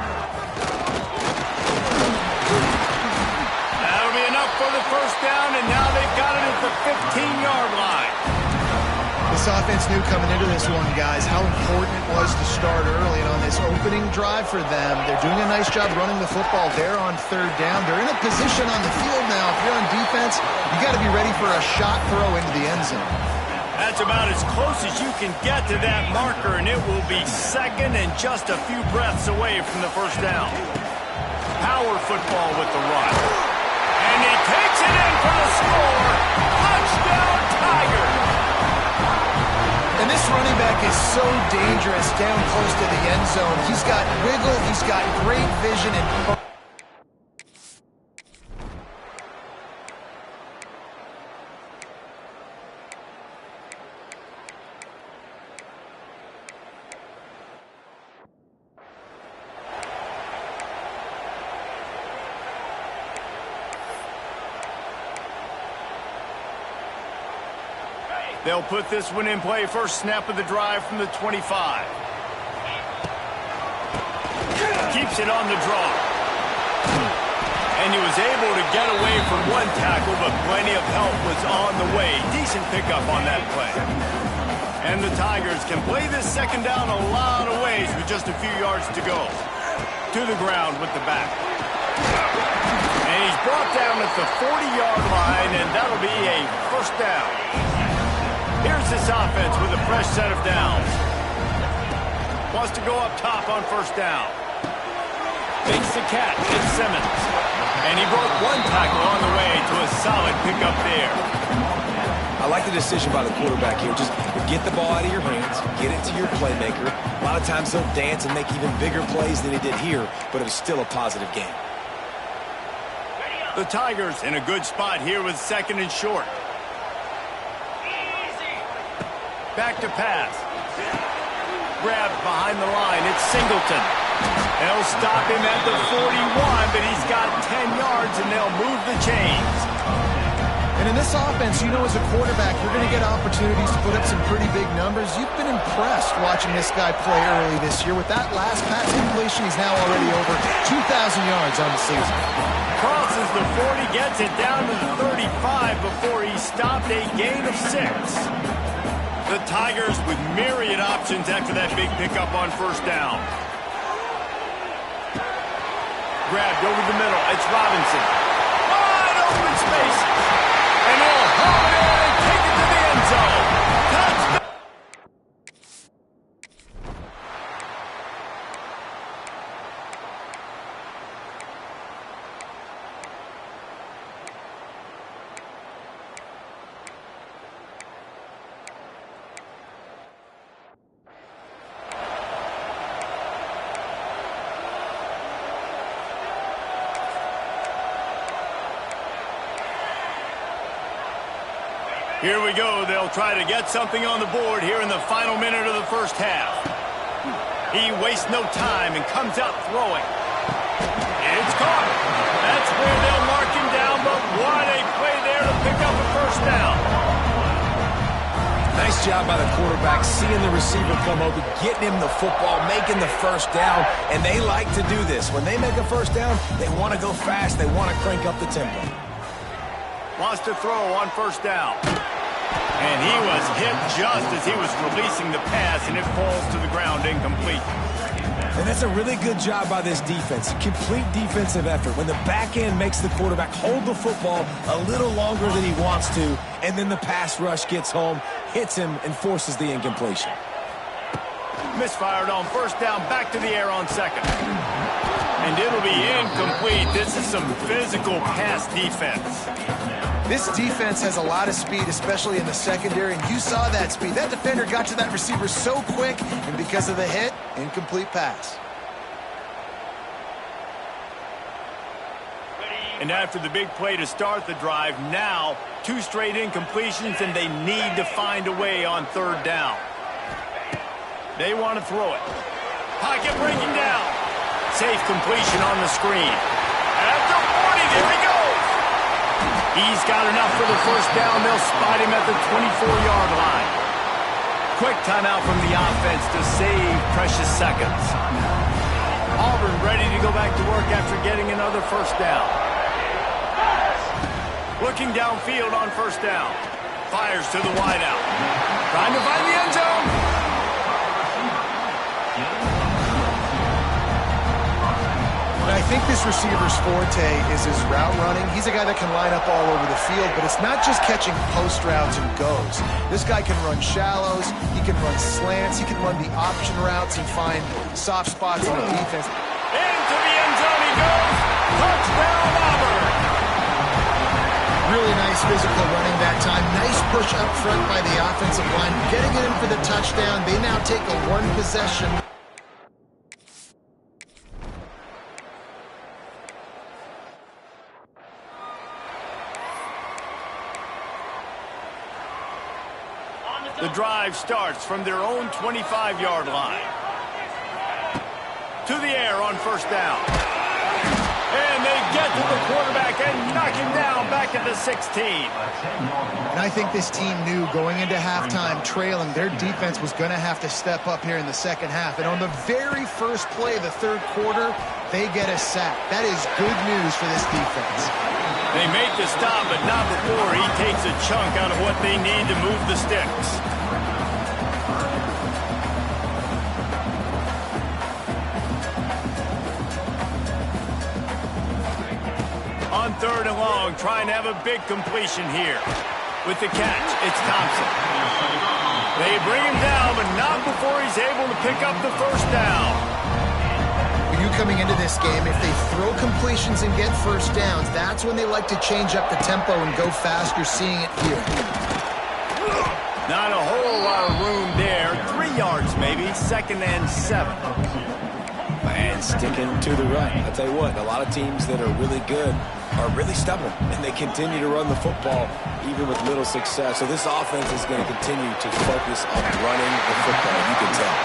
Speaker 1: That'll be enough for the first down, and now they've got it at the 15-yard line.
Speaker 2: This offense knew coming into this one, guys, how important it was to start early. And on this opening drive for them, they're doing a nice job running the football. They're on third down. They're in a position on the field now. If you're on defense, you got to be ready for a shot throw into the end zone.
Speaker 1: That's about as close as you can get to that marker, and it will be second and just a few breaths away from the first down. Power football with the run. And he takes it in for the score. Touchdown, Tigers.
Speaker 2: And this running back is so dangerous down close to the end zone. He's got wiggle, he's got great vision, and
Speaker 1: they'll put this one in play. First snap of the drive from the 25. Keeps it on the draw. And he was able to get away from one tackle, but plenty of help was on the way. Decent pickup on that play. And the Tigers can play this second down a lot of ways with just a few yards to go. To the ground with the back. And he's brought down at the 40-yard line, and that'll be a first down. Here's this offense with a fresh set of downs. Wants to go up top on first down. Makes the catch. It's Simmons. And he broke one tackle on the way to a solid pickup there.
Speaker 3: I like the decision by the quarterback here. Just get the ball out of your hands, get it to your playmaker. A lot of times he'll dance and make even bigger plays than he did here, but it was still a positive game.
Speaker 1: The Tigers in a good spot here with second and short. Back to pass. Grabbed behind the line. It's Singleton. They'll stop him at the 41, but he's got 10 yards, and they'll move the chains.
Speaker 2: And in this offense, you know, as a quarterback, you're going to get opportunities to put up some pretty big numbers. You've been impressed watching this guy play early this year. With that last pass completion, he's now already over 2,000 yards on the season.
Speaker 1: Crosses the 40, gets it down to the 35 before he stopped a gain of 6. The Tigers with myriad options after that big pickup on first down. grabbed over the middle. It's Robinson. Wide open spaces. And he'll haul it in and take it to the end zone. Touchdown. Here we go. They'll try to get something on the board here in the final minute of the first half. He wastes no time and comes out throwing. It's caught. That's where they'll mark him down, but what a play there to pick up a first down.
Speaker 3: Nice job by the quarterback, seeing the receiver come open, getting him the football, making the first down, and they like to do this. When they make a first down, they want to go fast. They want to crank up the tempo.
Speaker 1: Wants to throw on first down. And he was hit just as he was releasing the pass, and it falls to the ground incomplete.
Speaker 3: And that's a really good job by this defense. Complete defensive effort. When the back end makes the quarterback hold the football a little longer than he wants to, and then the pass rush gets home, hits him, and forces the incompletion.
Speaker 1: Misfired on first down, back to the air on second. And it'll be incomplete. This is some physical pass defense.
Speaker 2: This defense has a lot of speed, especially in the secondary, and you saw that speed. That defender got to that receiver so quick, and because of the hit, incomplete pass.
Speaker 1: And after the big play to start the drive, now 2 straight incompletions, and they need to find a way on third down. They want to throw it. Pocket breaking down. Safe completion on the screen. At the 40, there he goes. He's got enough for the first down. They'll spot him at the 24-yard line. Quick timeout from the offense to save precious seconds. Auburn ready to go back to work after getting another first down. Looking downfield on first down. Fires to the wideout. Trying to find the end zone.
Speaker 2: I think this receiver's forte is his route running. He's a guy that can line up all over the field, but it's not just catching post routes and goes. This guy can run shallows, he can run slants, he can run the option routes and find soft spots in the defense.
Speaker 1: Into the end zone he goes. Touchdown, Auburn.
Speaker 2: Really nice physical running that time. Nice push up front by the offensive line. Getting it in for the touchdown. They now take a one possession.
Speaker 1: The drive starts from their own 25-yard line. To the air on first down. And they get to the quarterback and knock him down back at the 16.
Speaker 2: And I think this team knew going into halftime trailing, their defense was going to have to step up here in the second half. And on the very first play of the third quarter, they get a sack. That is good news for this defense.
Speaker 1: They make the stop, but not before he takes a chunk out of what they need to move the sticks. On third and long, trying to have a big completion here. With the catch, it's Thompson. They bring him down, but not before he's able to pick up the first down.
Speaker 2: You coming into this game, if they throw completions and get first downs, that's when they like to change up the tempo and go fast. You're seeing it here.
Speaker 1: Not a whole lot of room there. 3 yards maybe, 2nd and 7.
Speaker 3: And sticking to the run. I'll tell you what, a lot of teams that are really good are really stubborn, and they continue to run the football even with little success. So this offense is going to continue to focus on running the football, you can tell.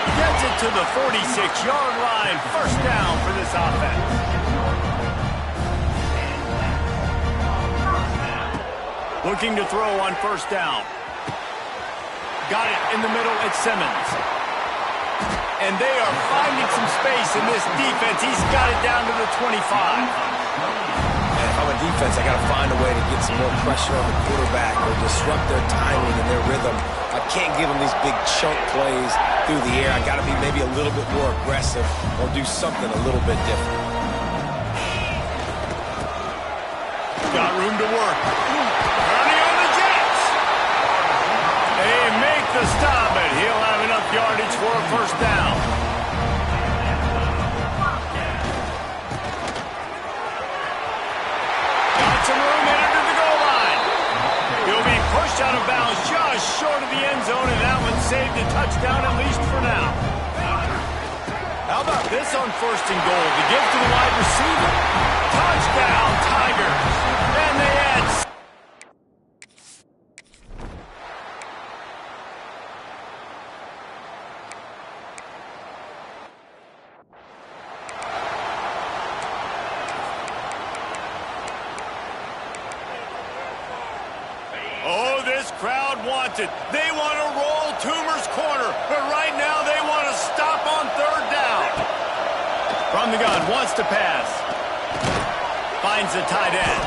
Speaker 1: Gets it to the 46-yard line. First down for this offense. Looking to throw on first down. Got it in the middle. It's Simmons. And they are finding some space in this defense. He's got it down to the 25.
Speaker 3: And if I'm a defense, I got to find a way to get some more pressure on the quarterback or disrupt their timing and their rhythm. I can't give them these big chunk plays through the air. I got to be maybe a little bit more aggressive or do something a little bit different.
Speaker 1: room to work. Turning on the Jets. They make the stop, but he'll have enough yardage for a first down. Got some room headed to the goal line. He'll be pushed out of bounds just short of the end zone, and that one saved a touchdown at least for now. How about this on first and goal? The give to the wide receiver. Touchdown, Tigers. And they add... Oh, this crowd wants it. They want to roll Toomer's corner, but right now they want to stop on third down. From the gun, wants to pass. Finds the tight end.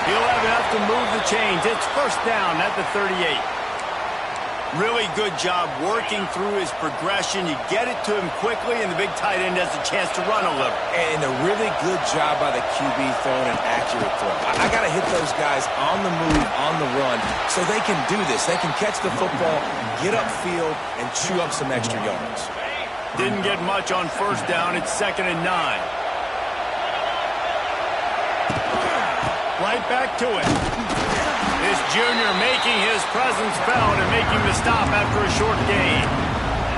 Speaker 1: He'll have enough to move the chains. It's first down at the 38. Really good job working through his progression. You get it to him quickly, and the big tight end has a chance to run a little.
Speaker 3: And a really good job by the QB throwing an accurate throw. I got to hit those guys on the move, on the run, so they can do this. They can catch the football, get upfield, and chew up some extra yards.
Speaker 1: Didn't get much on first down. It's 2nd and 9. Right back to it. This junior making his presence felt and making the stop after a short gain.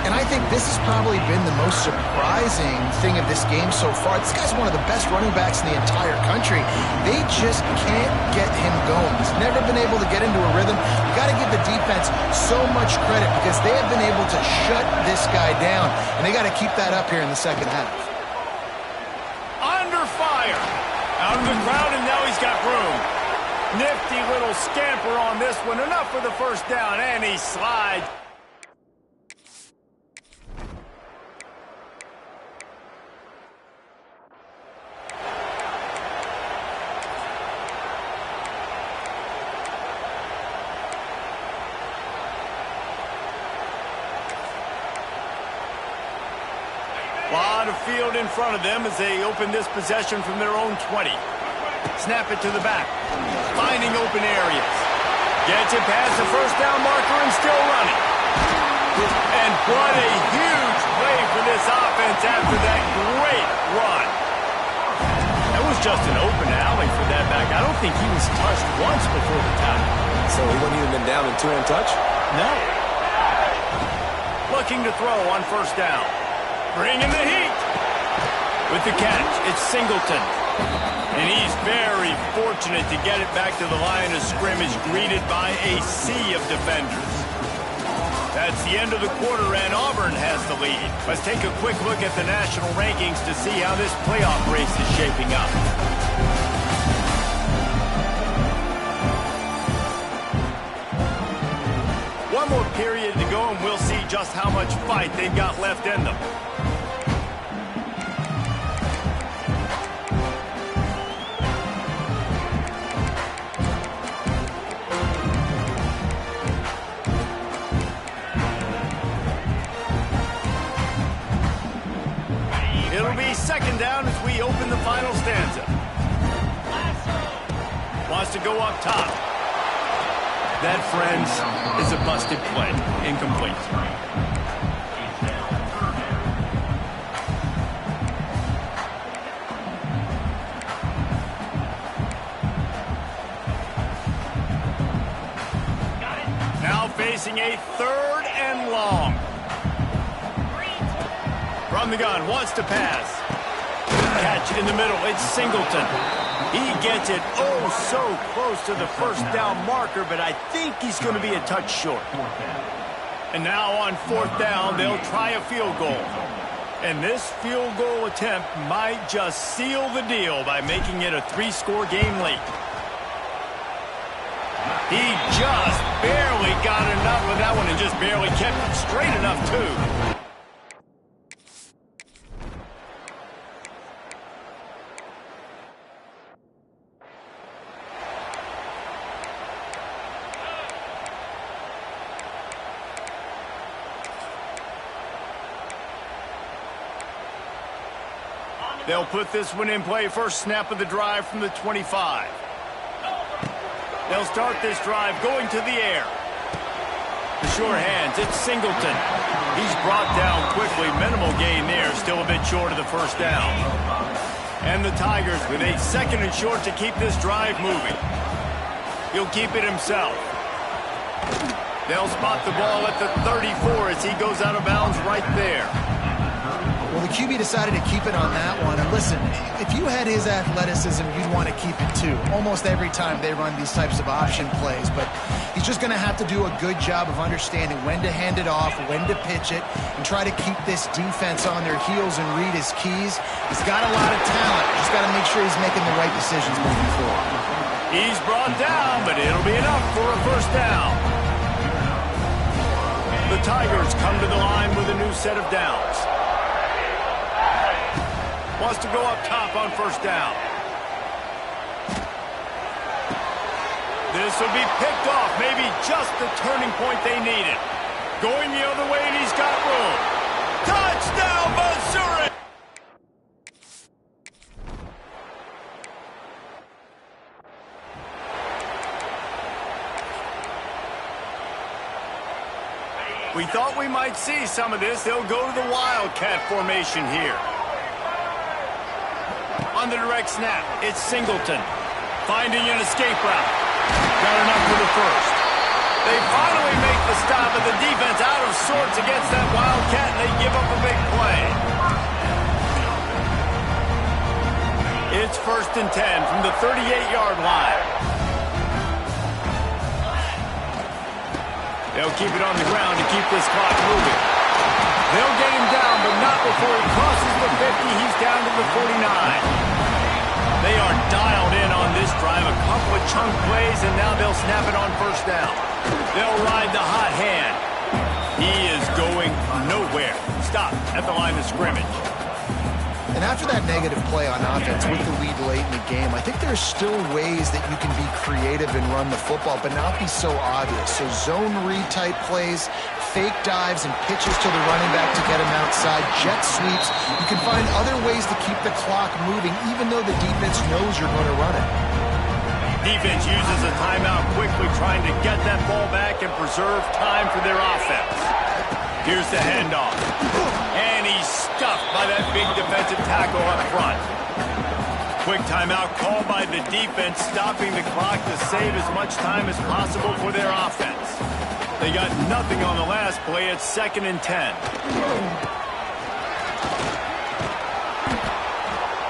Speaker 2: And I think this has probably been the most surprising thing of this game so far. This guy's one of the best running backs in the entire country. They just can't get him going. He's never been able to get into a rhythm. You got to give the defense so much credit because they have been able to shut this guy down, and they got to keep that up here in the second half.
Speaker 1: Under fire. Out of the crowd, and now he's got room. Nifty little scamper on this one. Enough for the first down, and he slides. Lot of field in front of them as they open this possession from their own 20. Snap it to the back. Finding open areas. Gets it past the first down marker and still running. And what a huge play for this offense after that great run. That was just an open alley for that back. I don't think he was touched once before the tackle.
Speaker 3: So he wouldn't even been down in 2 untouched?
Speaker 1: No. Looking to throw on first down. Bringing the heat. With the catch, it's Singleton. And he's very fortunate to get it back to the line of scrimmage, greeted by a sea of defenders. That's the end of the quarter, and Auburn has the lead. Let's take a quick look at the national rankings to see how this playoff race is shaping up. One more period to go, and we'll see just how much fight they've got left in them. It'll be second down as we open the final stanza. Wants to go up top. That, friends, is a busted play. Incomplete. Now facing a 3rd and long. From the gun, wants to pass. Catch in the middle, it's Singleton. He gets it oh so close to the first down marker, but I think he's going to be a touch short. And now on 4th down, they'll try a field goal. And this field goal attempt might just seal the deal by making it a 3-score game late. He just barely got enough with that one and just barely kept it straight enough, too. They'll put this one in play first snap of the drive from the 25. They'll start this drive going to the air. The sure hands, it's Singleton. He's brought down quickly. Minimal gain there, still a bit short of the first down. And the Tigers with a 2nd and short to keep this drive moving. He'll keep it himself. They'll spot the ball at the 34 as he goes out of bounds right there.
Speaker 2: Well, the QB decided to keep it on that one. And listen, if you had his athleticism, you'd want to keep it too. Almost every time they run these types of option plays. But he's just going to have to do a good job of understanding when to hand it off, when to pitch it, and try to keep this defense on their heels and read his keys. He's got a lot of talent. Just got to make sure he's making the right decisions moving forward.
Speaker 1: He's brought down, but it'll be enough for a first down. The Tigers come to the line with a new set of downs. Wants to go up top on first down. This will be picked off. Maybe just the turning point they needed. Going the other way, and he's got room. Touchdown, Missouri! We thought we might see some of this. They'll go to the Wildcat formation here. On the direct snap, it's Singleton. Finding an escape route. Got enough for the first. They finally make the stop, and the defense out of sorts against that Wildcat, and they give up a big play. It's 1st and 10 from the 38-yard line. They'll keep it on the ground to keep this clock moving. They'll get him down, but not before he crosses the 50. He's down to the 49. They are dialed in on this drive. A couple of chunk plays, and now they'll snap it on first down. They'll ride the hot hand. He is going nowhere. Stop at the line of scrimmage.
Speaker 2: And after that negative play on offense with the lead late in the game, I think there's still ways that you can be creative and run the football, but not be so obvious. So zone read type plays, fake dives and pitches to the running back to get him outside, jet sweeps. You can find other ways to keep the clock moving, even though the defense knows you're going to run it.
Speaker 1: Defense uses a timeout quickly, trying to get that ball back and preserve time for their offense. Here's the handoff. And he's stuffed by that big defensive tackle up front. Quick timeout called by the defense, stopping the clock to save as much time as possible for their offense. They got nothing on the last play. It's 2nd and 10.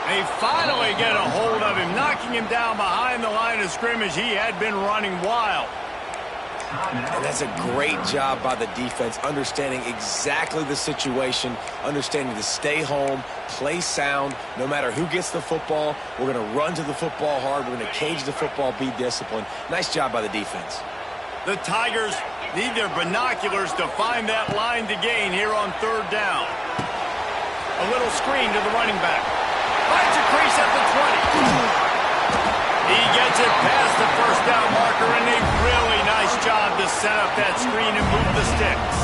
Speaker 1: They finally get a hold of him, knocking him down behind the line of scrimmage. He had been running wild.
Speaker 3: And that's a great job by the defense, understanding exactly the situation, understanding to stay home, play sound. No matter who gets the football, we're going to run to the football hard. We're going to cage the football, be disciplined. Nice job by the defense.
Speaker 1: The Tigers need their binoculars to find that line to gain here on 3rd down. A little screen to the running back. Finds a crease at the 20. He gets it past the first down marker, and a really nice job to set up that screen and move the sticks.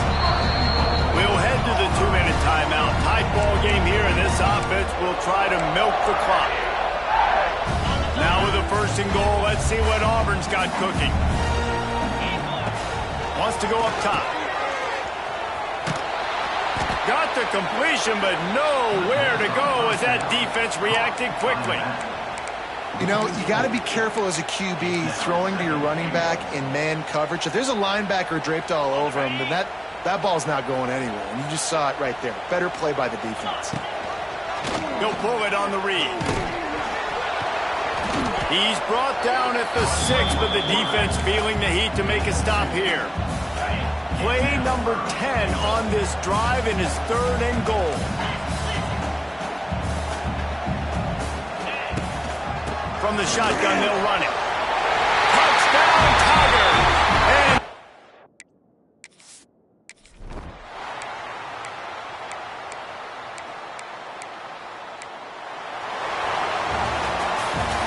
Speaker 1: We'll head to the 2-minute timeout. Tight ball game here, and this offense will try to milk the clock. Now with a 1st and goal, let's see what Auburn's got cooking. Wants to go up top. Got the completion, but nowhere to go as that defense reacted quickly.
Speaker 2: You know, you got to be careful as a QB throwing to your running back in man coverage. If there's a linebacker draped all over him, then that ball's not going anywhere. And you just saw it right there. Better play by the defense.
Speaker 1: He'll pull it on the read. He's brought down at the 6, but the defense feeling the heat to make a stop here. Play number 10 on this drive in his 3rd and goal. From the shotgun, they'll run it. Touchdown, Tigers! And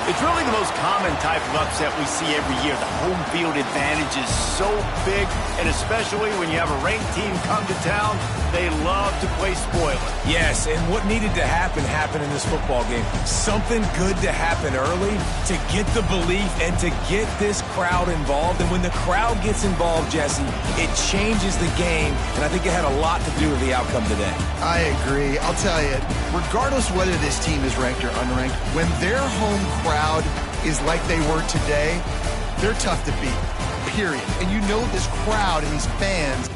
Speaker 1: it's really the most common type of upset we see every year. The home field advantage is so big, and especially when you have a ranked team come to town, they love to play spoiler.
Speaker 3: Yes, and what needed to happen happened in this football game. Something good to happen early to get the belief and to get this crowd involved. And when the crowd gets involved, Jesse, it changes the game, and I think it had a lot to do with the outcome today.
Speaker 2: I agree. I'll tell you, regardless whether this team is ranked or unranked, when their home crowd is like they were today, they're tough to beat, period. And you know this crowd and these fans.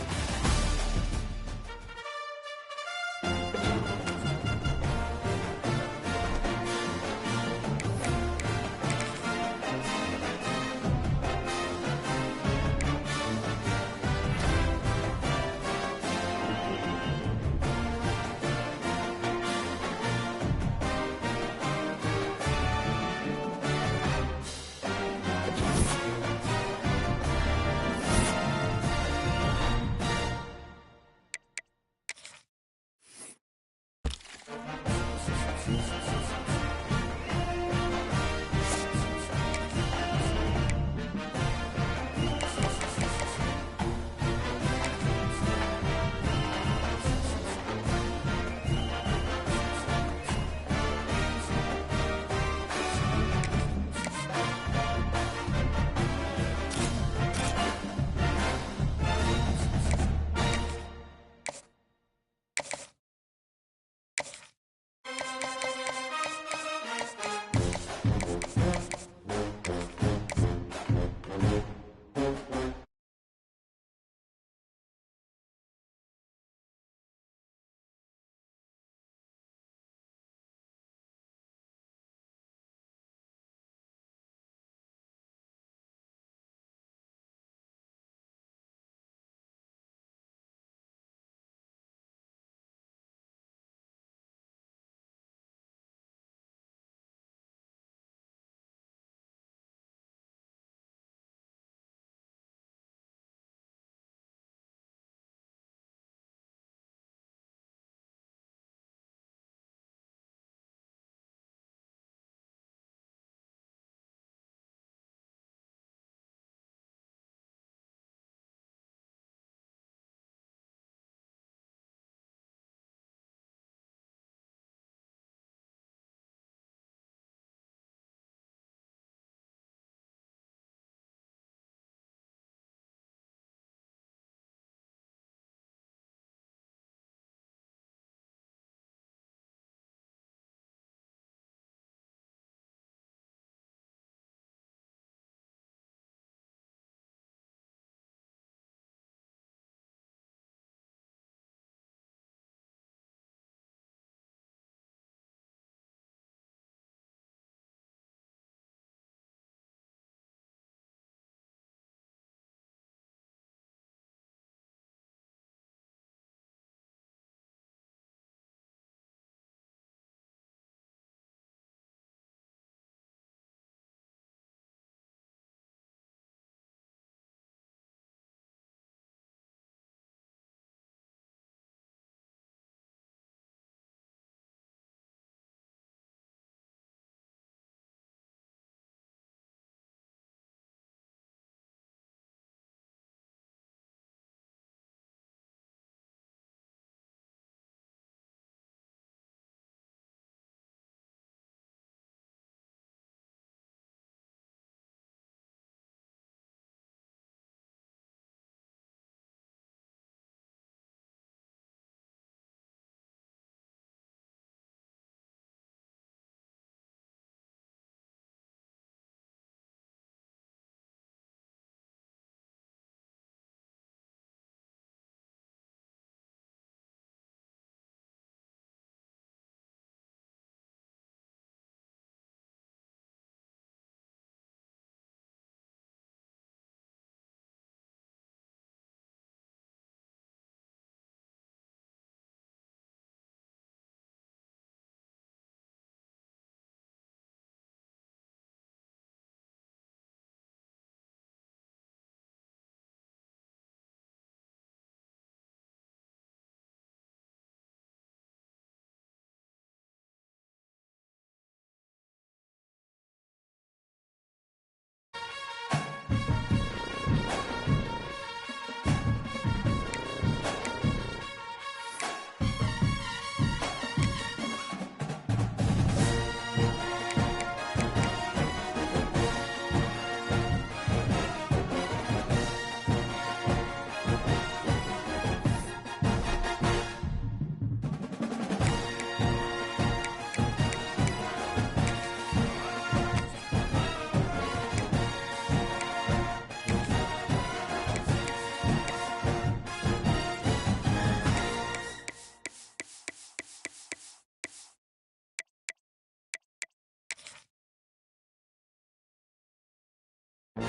Speaker 1: One of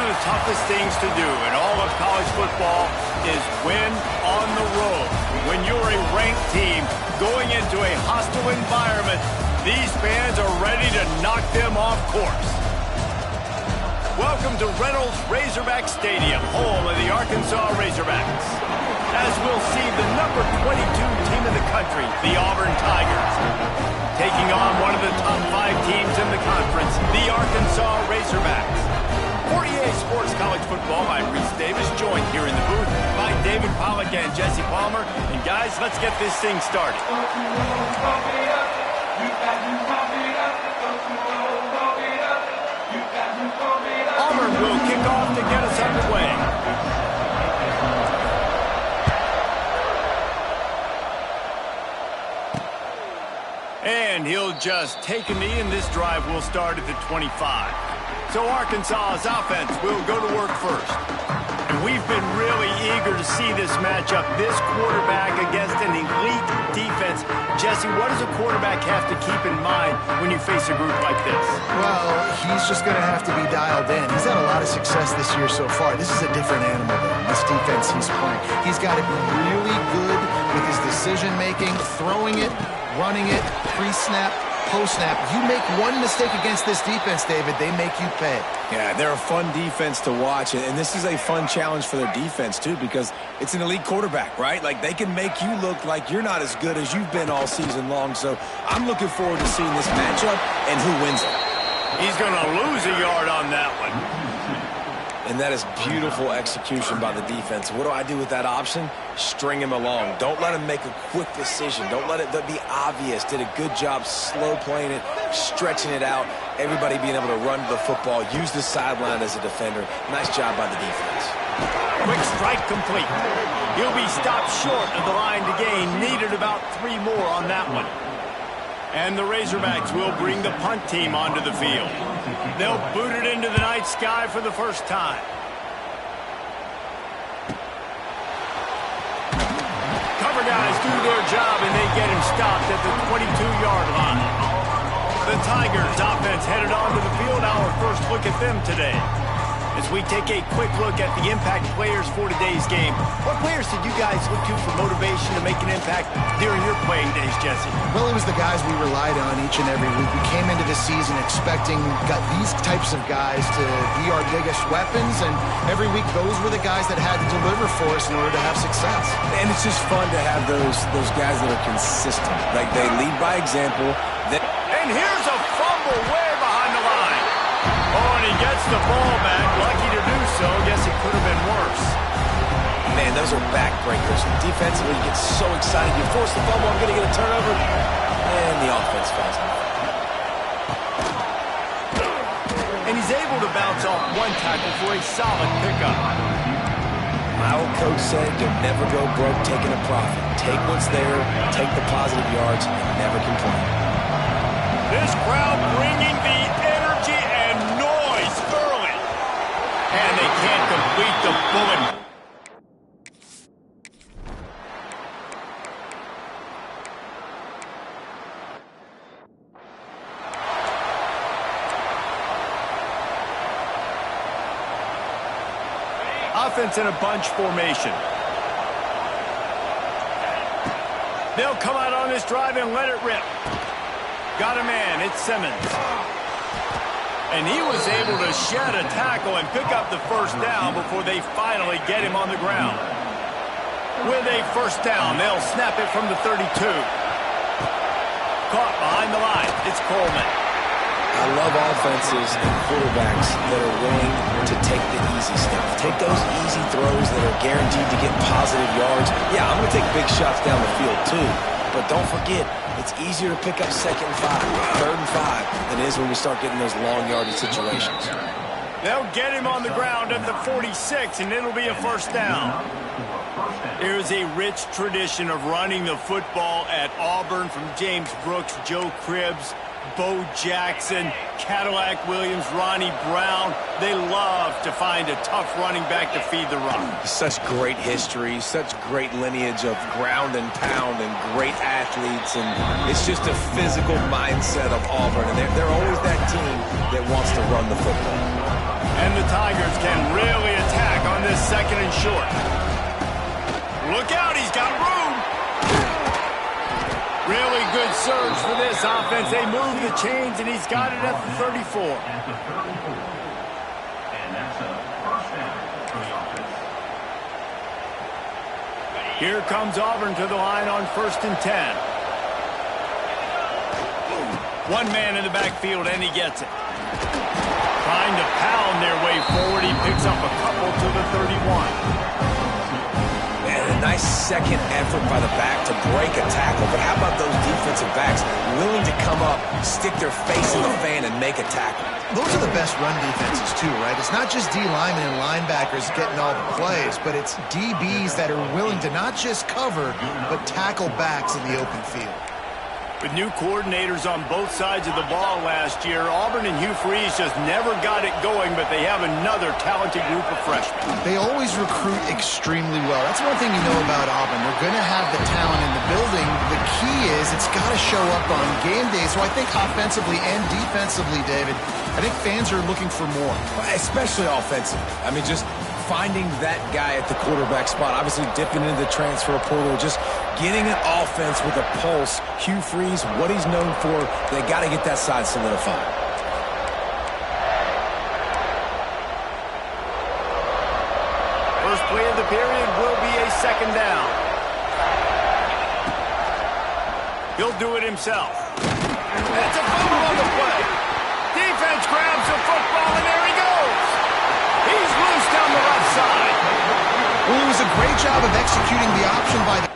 Speaker 1: the toughest things to do in all of college football is win on the road. When you're a ranked team going into a hostile environment, these fans are ready to knock them off course. Welcome to Reynolds Razorback Stadium, home of the Arkansas Razorbacks. As we'll see the number 22 team in the country, the Auburn Tigers, taking on one of the top 5 teams in the conference, the Arkansas Razorbacks. 48 Sports College Football. I'm Reese Davis, joined here in the booth by David Pollack and Jesse Palmer. And guys, let's get this thing started. Auburn will kick off to get us underway. And he'll just take a knee, and this drive will start at the 25. So Arkansas's offense will go to work first. And we've been really eager to see this matchup, this quarterback against an elite defense. Jesse, what does a quarterback have to keep in mind when you face a group like this?
Speaker 2: Well, he's just going to have to be dialed in. He's had a lot of success this year so far. This is a different animal than this defense he's playing. He's got to be really good with his decision-making, throwing it, running it, pre-snap, post-snap. You make one mistake against this defense, David, they make you pay.
Speaker 3: Yeah, they're a fun defense to watch, and this is a fun challenge for their defense, too, because it's an elite quarterback, right? Like, they can make you look like you're not as good as you've been all season long, so I'm looking forward to seeing this matchup and who wins it.
Speaker 1: He's going to lose a yard on that one.
Speaker 3: And that is beautiful execution by the defense. What do I do with that option? String him along. Don't let him make a quick decision. Don't let it be obvious. Did a good job slow playing it, stretching it out, everybody being able to run to the football, use the sideline as a defender. Nice job by the defense.
Speaker 1: Quick strike complete. He'll be stopped short of the line to gain. Needed about 3 more on that one. And the Razorbacks will bring the punt team onto the field. They'll boot it into the night sky for the first time. Cover guys do their job, and they get him stopped at the 22-yard line. The Tigers offense headed onto the field. Our first look at them today. As we take a quick look at the impact players for today's game, what players did you guys look to for motivation to make an impact during your playing days, Jesse?
Speaker 2: Well, it was the guys we relied on each and every week. We came into the season expecting these types of guys to be our biggest weapons, and every week those were the guys that had to deliver for us in order to have success.
Speaker 3: And it's just fun to have those guys that are consistent. Like, they lead by example.
Speaker 1: And here's a fumble way behind the line. Oh, and he gets the ball back. Lucky to do so. Guess it could have been worse.
Speaker 3: Man, those are backbreakers. Defensively, you get so excited. You force the fumble, I'm going to get a turnover. And the offense falls off.
Speaker 1: And he's able to bounce off one tackle for a solid pickup.
Speaker 3: My old coach said, you'll never go broke taking a profit. Take what's there, take the positive yards, and never complain.
Speaker 1: This crowd bringing the energy and noise early. And they can't complete the bullet. Offense in a bunch formation. They'll come out on this drive and let it rip. Got a man, it's Simmons. And he was able to shed a tackle and pick up the first down before they finally get him on the ground. With a first down, they'll snap it from the 32. Caught behind the line, it's Coleman.
Speaker 3: I love offenses and quarterbacks that are willing to take the easy stuff. Take those easy throws that are guaranteed to get positive yards. Yeah, I'm going to take big shots down the field too. But don't forget, it's easier to pick up 2nd and 5, 3rd and 5 than it is when we start getting those long yardage situations.
Speaker 1: They'll get him on the ground at the 46, and it'll be a first down. There's a rich tradition of running the football at Auburn, from James Brooks, Joe Cribbs, Bo Jackson, Cadillac Williams, Ronnie Brown, they love to find a tough running back to feed the run.
Speaker 3: Such great history, such great lineage of ground and pound and great athletes, and it's just a physical mindset of Auburn, and they're always that team that wants to run the football.
Speaker 1: And the Tigers can really attack on this 2nd and short. Look out, he's got room. Really good surge for this offense. They move the chains, and he's got it at the 34.
Speaker 4: At the 34. And that's a first down for the offense.
Speaker 1: Here comes Auburn to the line on 1st and 10. One man in the backfield, and he gets it. Trying to pound their way forward. He picks up a couple to the 31.
Speaker 3: A nice second effort by the back to break a tackle, but how about those defensive backs willing to come up, stick their face in the fan, and make a tackle?
Speaker 2: Those are the best run defenses, too, right? It's not just D linemen and linebackers getting all the plays, but it's DBs that are willing to not just cover, but tackle backs in the open field.
Speaker 1: With new coordinators on both sides of the ball last year, Auburn and Hugh Freeze just never got it going, but they have another talented group of freshmen.
Speaker 2: They always recruit extremely well. That's one thing you know about Auburn. They're going to have the talent in the building. The key is it's got to show up on game day. So I think offensively and defensively, David, I think fans are looking for more.
Speaker 3: Especially offensively. I mean, just finding that guy at the quarterback spot, obviously dipping into the transfer portal, just getting an offense with a pulse. Hugh Freeze, what he's known for, they got to get that side solidified.
Speaker 1: First play of the period will be a 2nd down. He'll do it himself. That's a fumble on the play. Defense grabs the football, and there he goes. He's loose down the left side.
Speaker 2: Well, it was a great job of executing the option by the...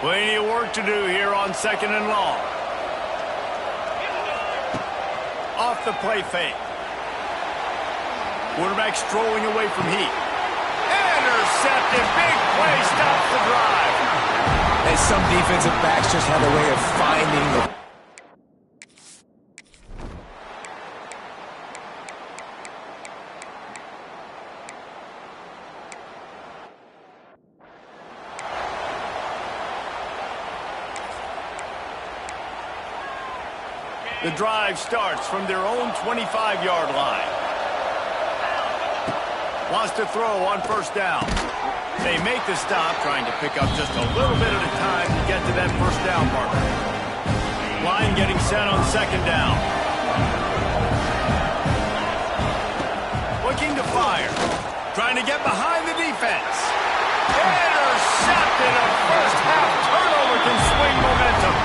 Speaker 1: Plenty of work to do here on 2nd and long. Off the play fake. Quarterback strolling away from heat. Intercepted. Big play stops the drive.
Speaker 3: And some defensive backs just have a way of finding the...
Speaker 1: The drive starts from their own 25-yard line. Wants to throw on 1st down. They make the stop, trying to pick up just a little bit at a time to get to that 1st down marker. Line getting set on 2nd down. Looking to fire. Trying to get behind the defense. Intercepted. A first half turnover can swing momentum.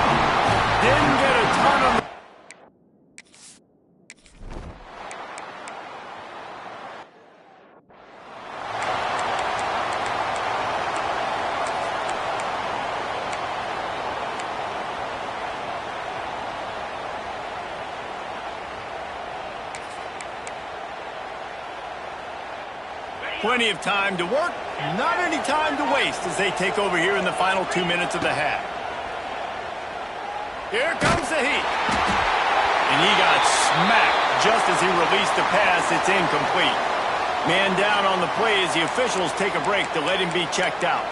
Speaker 1: Didn't get a ton of... Plenty of time to work, not any time to waste as they take over here in the final 2 minutes of the half. Here comes the heat. And he got smacked just as he released the pass. It's incomplete. Man down on the play as the officials take a break to let him be checked out.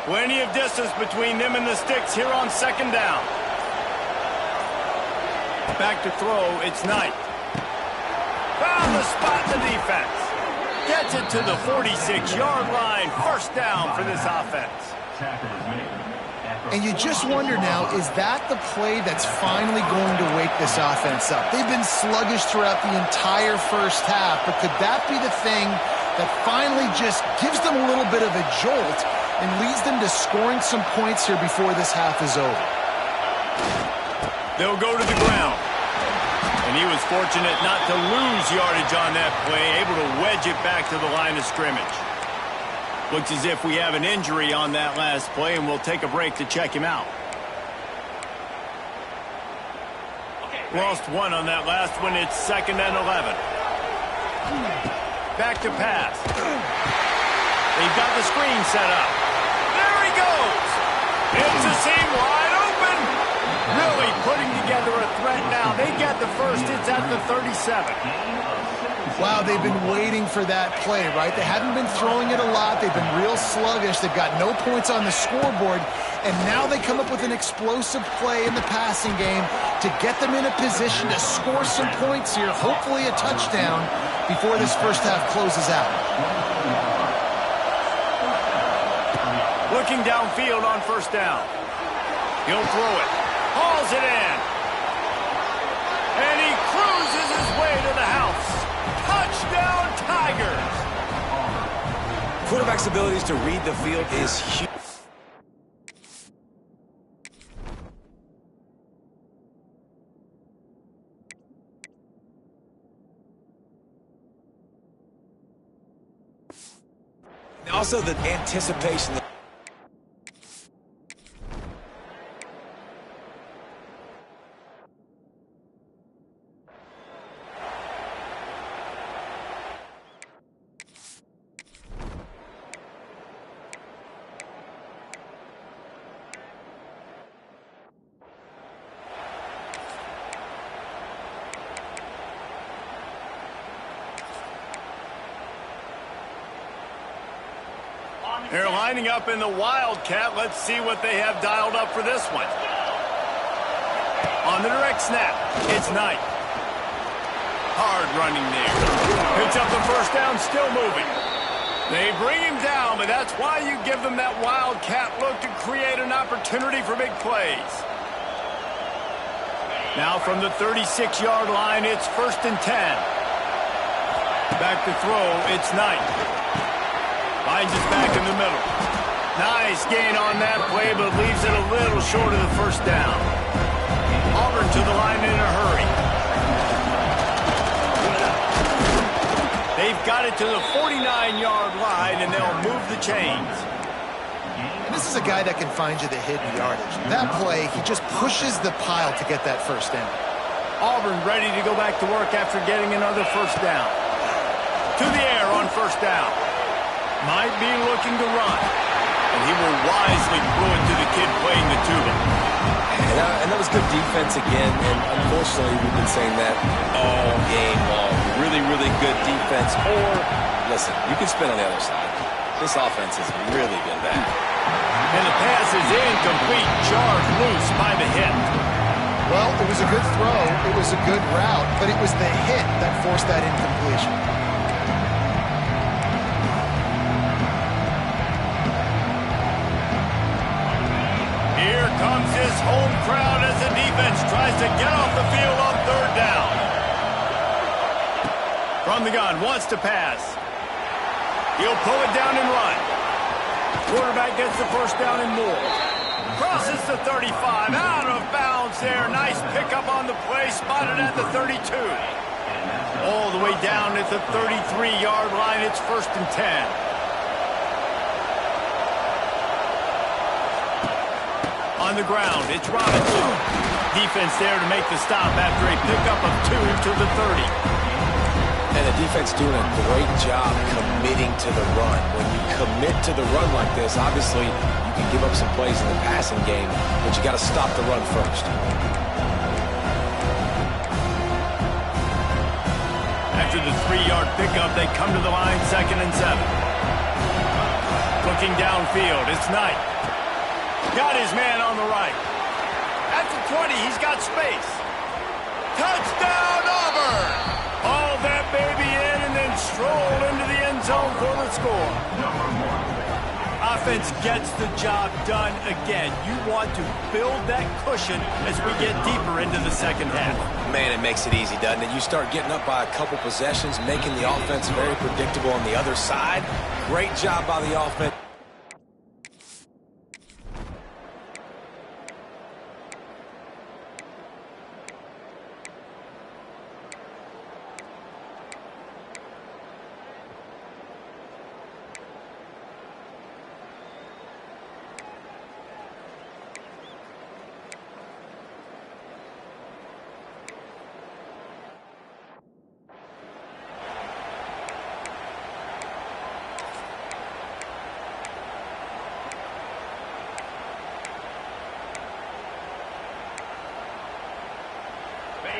Speaker 1: Plenty of distance between them and the sticks here on 2nd down. Back to throw, it's Knight. Found the spot in the defense. Gets it to the 46-yard line. 1st down for this offense.
Speaker 4: Tackle is made at
Speaker 2: And you just wonder now, is that the play that's finally going to wake this offense up? They've been sluggish throughout the entire first half, but could that be the thing that finally just gives them a little bit of a jolt and leads them to scoring some points here before this half is over?
Speaker 1: They'll go to the ground. And he was fortunate not to lose yardage on that play, able to wedge it back to the line of scrimmage. Looks as if we have an injury on that last play, and we'll take a break to check him out. Lost one on that last one. It's 2nd and 11. Back to pass. They've got the screen set up. There he goes. It's a seam wide open. Really putting together a threat now. They get the first. It's at the 37.
Speaker 2: Wow, they've been waiting for that play, right? They haven't been throwing it a lot. They've been real sluggish. They've got no points on the scoreboard. And now they come up with an explosive play in the passing game to get them in a position to score some points here, hopefully a touchdown, before this first half closes out.
Speaker 1: Looking downfield on first down. He'll throw it. Hauls it in. And he cruises his way to the house. Touchdown, Tigers!
Speaker 3: Quarterback's abilities to read the field is huge. Also, the anticipation.
Speaker 1: They're lining up in the Wildcat. Let's see what they have dialed up for this one. On the direct snap, it's Knight. Hard running there. Picks up the first down, still moving. They bring him down, but that's why you give them that Wildcat look to create an opportunity for big plays. Now from the 36-yard line, it's 1st and 10. Back to throw, it's Knight. Finds his back in the middle. Nice gain on that play, but leaves it a little short of the first down. Auburn to the line in a hurry. They've got it to the 49-yard line, and they'll move the chains.
Speaker 2: And this is a guy that can find you the hidden yardage. That play, he just pushes the pile to get that first down.
Speaker 1: Auburn ready to go back to work after getting another first down. To the air on first down. Might be looking to run. And he will wisely throw it to the kid playing the tuba.
Speaker 3: And that was good defense again. And unfortunately, we've been saying that all game long. Really, really good defense. Or, listen, you can spin on the other side. This offense has really been bad.
Speaker 1: And the pass is incomplete. Charged loose by the hit.
Speaker 2: Well, it was a good throw. It was a good route. But it was the hit that forced that incompletion.
Speaker 1: Here comes his home crowd as the defense tries to get off the field on third down. From the gun, wants to pass. He'll pull it down and run. Quarterback gets the first down and more. Crosses the 35, out of bounds there. Nice pickup on the play, spotted at the 32. All the way down at the 33-yard line, it's 1st and 10. On the ground, it's Robinson. Defense there to make the stop after a pickup of 2 to the 30.
Speaker 3: And the defense doing a great job committing to the run. When you commit to the run like this, obviously you can give up some plays in the passing game, but you got to stop the run first.
Speaker 1: After the 3-yard pickup, they come to the line, 2nd and 7. Looking downfield, it's Knight. Got his man on the right. At the 20, he's got space. Touchdown, Auburn! Haul that baby in and then stroll into the end zone for the score. Offense gets the job done again. You want to build that cushion as we get deeper into the second half.
Speaker 3: Man, it makes it easy, doesn't it? You start getting up by a couple possessions, making the offense very predictable on the other side. Great job by the offense.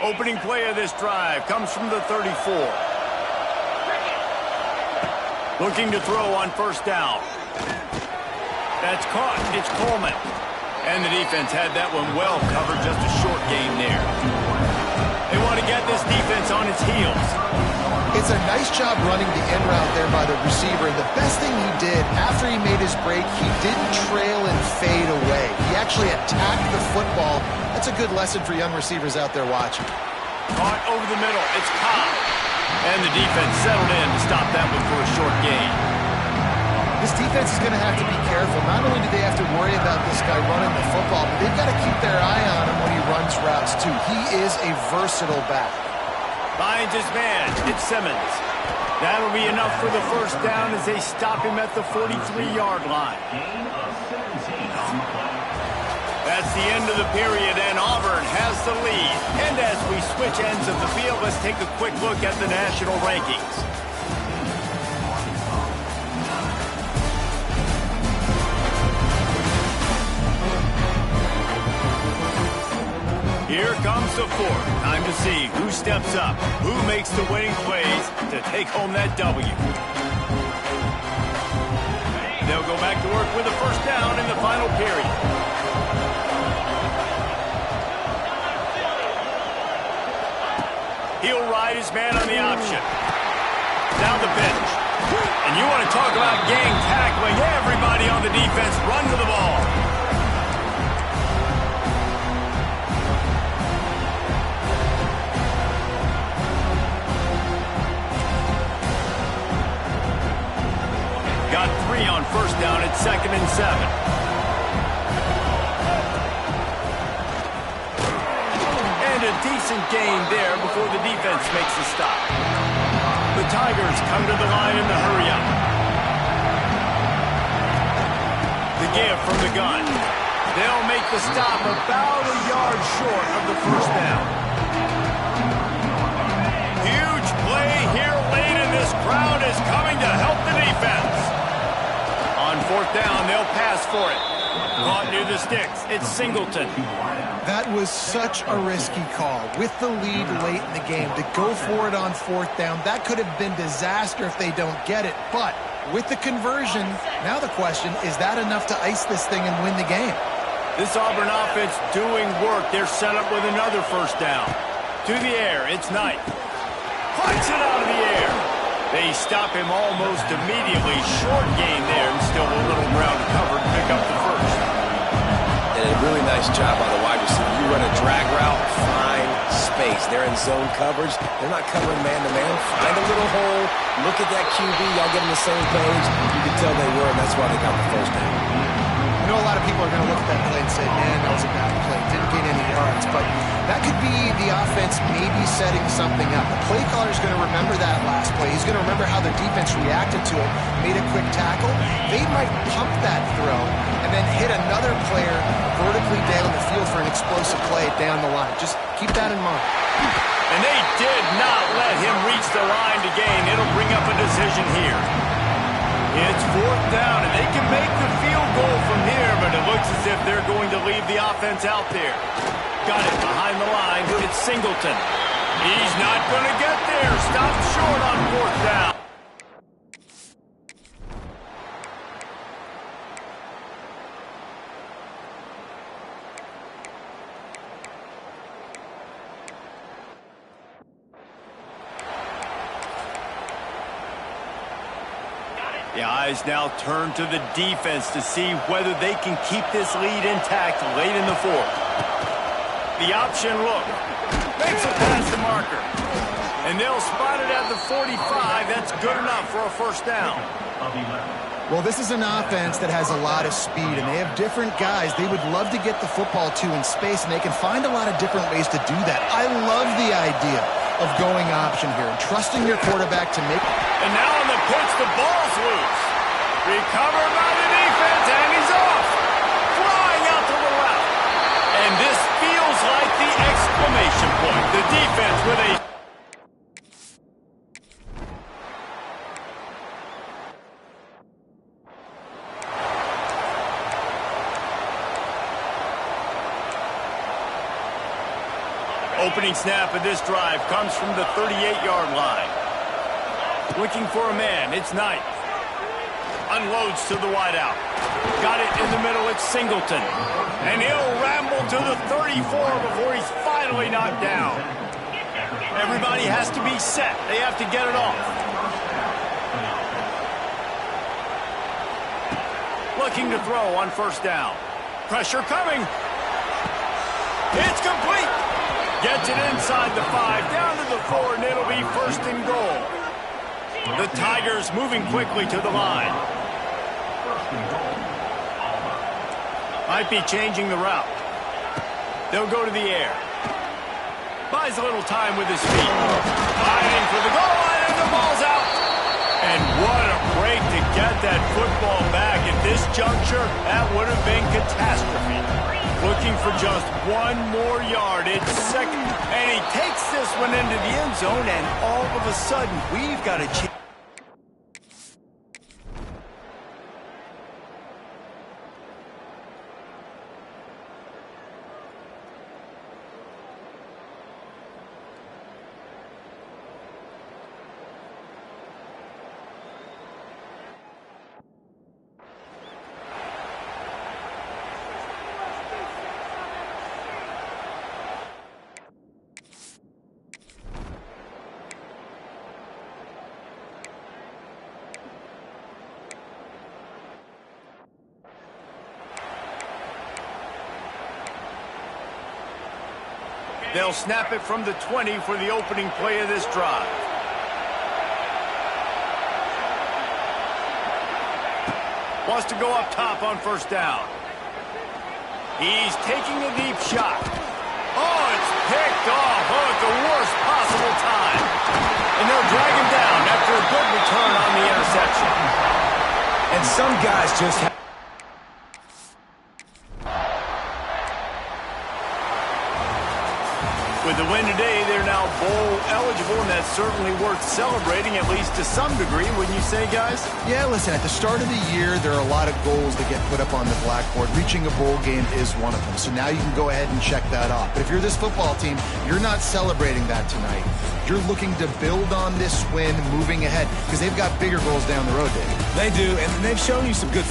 Speaker 1: Opening play of this drive comes from the 34. Looking to throw on first down. That's caught. It's Coleman. And the defense had that one well covered. Just a short gain there. They want to get this defense on its heels.
Speaker 2: It's a nice job running the in route there by the receiver. And the best thing he did after he made his break, he didn't trail and fade away. He actually attacked the football. That's a good lesson for young receivers out there watching.
Speaker 1: Caught over the middle. It's Cobb. And the defense settled in to stop that one for a short gain.
Speaker 2: This defense is going to have to be careful. Not only do they have to worry about this guy running the football, but they've got to keep their eye on him when he runs routes too. He is a versatile back.
Speaker 1: Finds his man. It's Simmons. That'll be enough for the first down as they stop him at the 43-yard line.
Speaker 4: Gain of 17 on the play.
Speaker 1: That's the end of the period, and Auburn has the lead. And as we switch ends of the field, let's take a quick look at the national rankings. Here comes the fourth. Time to see who steps up, who makes the winning plays to take home that W. They'll go back to work with a first down in the final period. He'll ride his man on the option. Down the bench. And you want to talk about gang tackling. Everybody on the defense run to the ball. Got 3 on first down at 2nd and 7. A decent gain there before the defense makes a stop. The Tigers come to the line in the hurry-up. The give from the gun. They'll make the stop about a yard short of the first down. Huge play here late, and this crowd is coming to help the defense. On fourth down, they'll pass for it. Caught near the sticks. It's Singleton.
Speaker 2: That was such a risky call. With the lead late in the game, to go for it on fourth down, that could have been disaster if they don't get it. But with the conversion, now the question, is that enough to ice this thing and win the game?
Speaker 1: This Auburn offense doing work. They're set up with another first down. To the air, it's Knight. Punts it out of the air. They stop him almost immediately. Short gain there, and still a little ground to cover to pick up the first.
Speaker 3: And a really nice job by the wide receiver. You run a drag route, find space. They're in zone coverage. They're not covering man-to-man. Find a little hole. Look at that QB. Y'all get on the same page. You can tell they were, and that's why they got the first down.
Speaker 2: I know a lot of people are going to look at that play and say, man, that was a bad play. Didn't gain any yards. But that could be the offense maybe setting something up. The play caller's going to remember that last play. He's going to remember how their defense reacted to it, made a quick tackle. They might pump that throw and then hit another player vertically down the field for an explosive play down the line. Just keep that in mind.
Speaker 1: And they did not let him reach the line to gain. It'll bring up a decision here. It's fourth down, and they can make the field goal from here, but it looks as if they're going to leave the offense out there. Got it behind the line. It's Singleton. He's not going to get there. Stopped short on fourth down. The eyes now turn to the defense to see whether they can keep this lead intact late in the fourth. The option look. Makes it past the marker. And they'll spot it at the 45. That's good enough for a first down.
Speaker 2: Well, this is an offense that has a lot of speed, and they have different guys they would love to get the football to in space, and they can find a lot of different ways to do that. I love the idea of going option here and trusting your quarterback to make...
Speaker 1: And now on the pitch, the ball's loose. Recovered by the defense, and he's off. Flying out to the left. And this feels like the exclamation point. The defense with a... Opening snap of this drive comes from the 38-yard line. Looking for a man, it's Knight. Unloads to the wideout. Got it in the middle, it's Singleton. And he'll ramble to the 34 before he's finally knocked down. Everybody has to be set. They have to get it off. Looking to throw on first down. Pressure coming. It's complete. Gets it inside the 5, down to the 4, and it'll be first and goal. The Tigers moving quickly to the line. Might be changing the route. They'll go to the air. Buys a little time with his feet. Fighting for the goal line, and the ball's out. And what a break to get that football back. At this juncture, that would have been catastrophe. Looking for just one more yard. It's second. And he takes this one into the end zone, and all of a sudden, we've got a chance. They'll snap it from the 20 for the opening play of this drive. Wants to go up top on first down. He's taking a deep shot. Oh, it's picked off. Oh, at the worst possible time. And they'll drag him down after a good return on the interception.
Speaker 3: And some guys just have...
Speaker 1: With the win today, they're now bowl eligible, and that's certainly worth celebrating, at least to some degree, wouldn't you say, guys?
Speaker 2: Yeah, listen, at the start of the year, there are a lot of goals that get put up on the blackboard. Reaching a bowl game is one of them. So now you can go ahead and check that off. But if you're this football team, you're not celebrating that tonight. You're looking to build on this win moving ahead because they've got bigger goals down the road, Dave.
Speaker 3: They do, and they've shown you some good...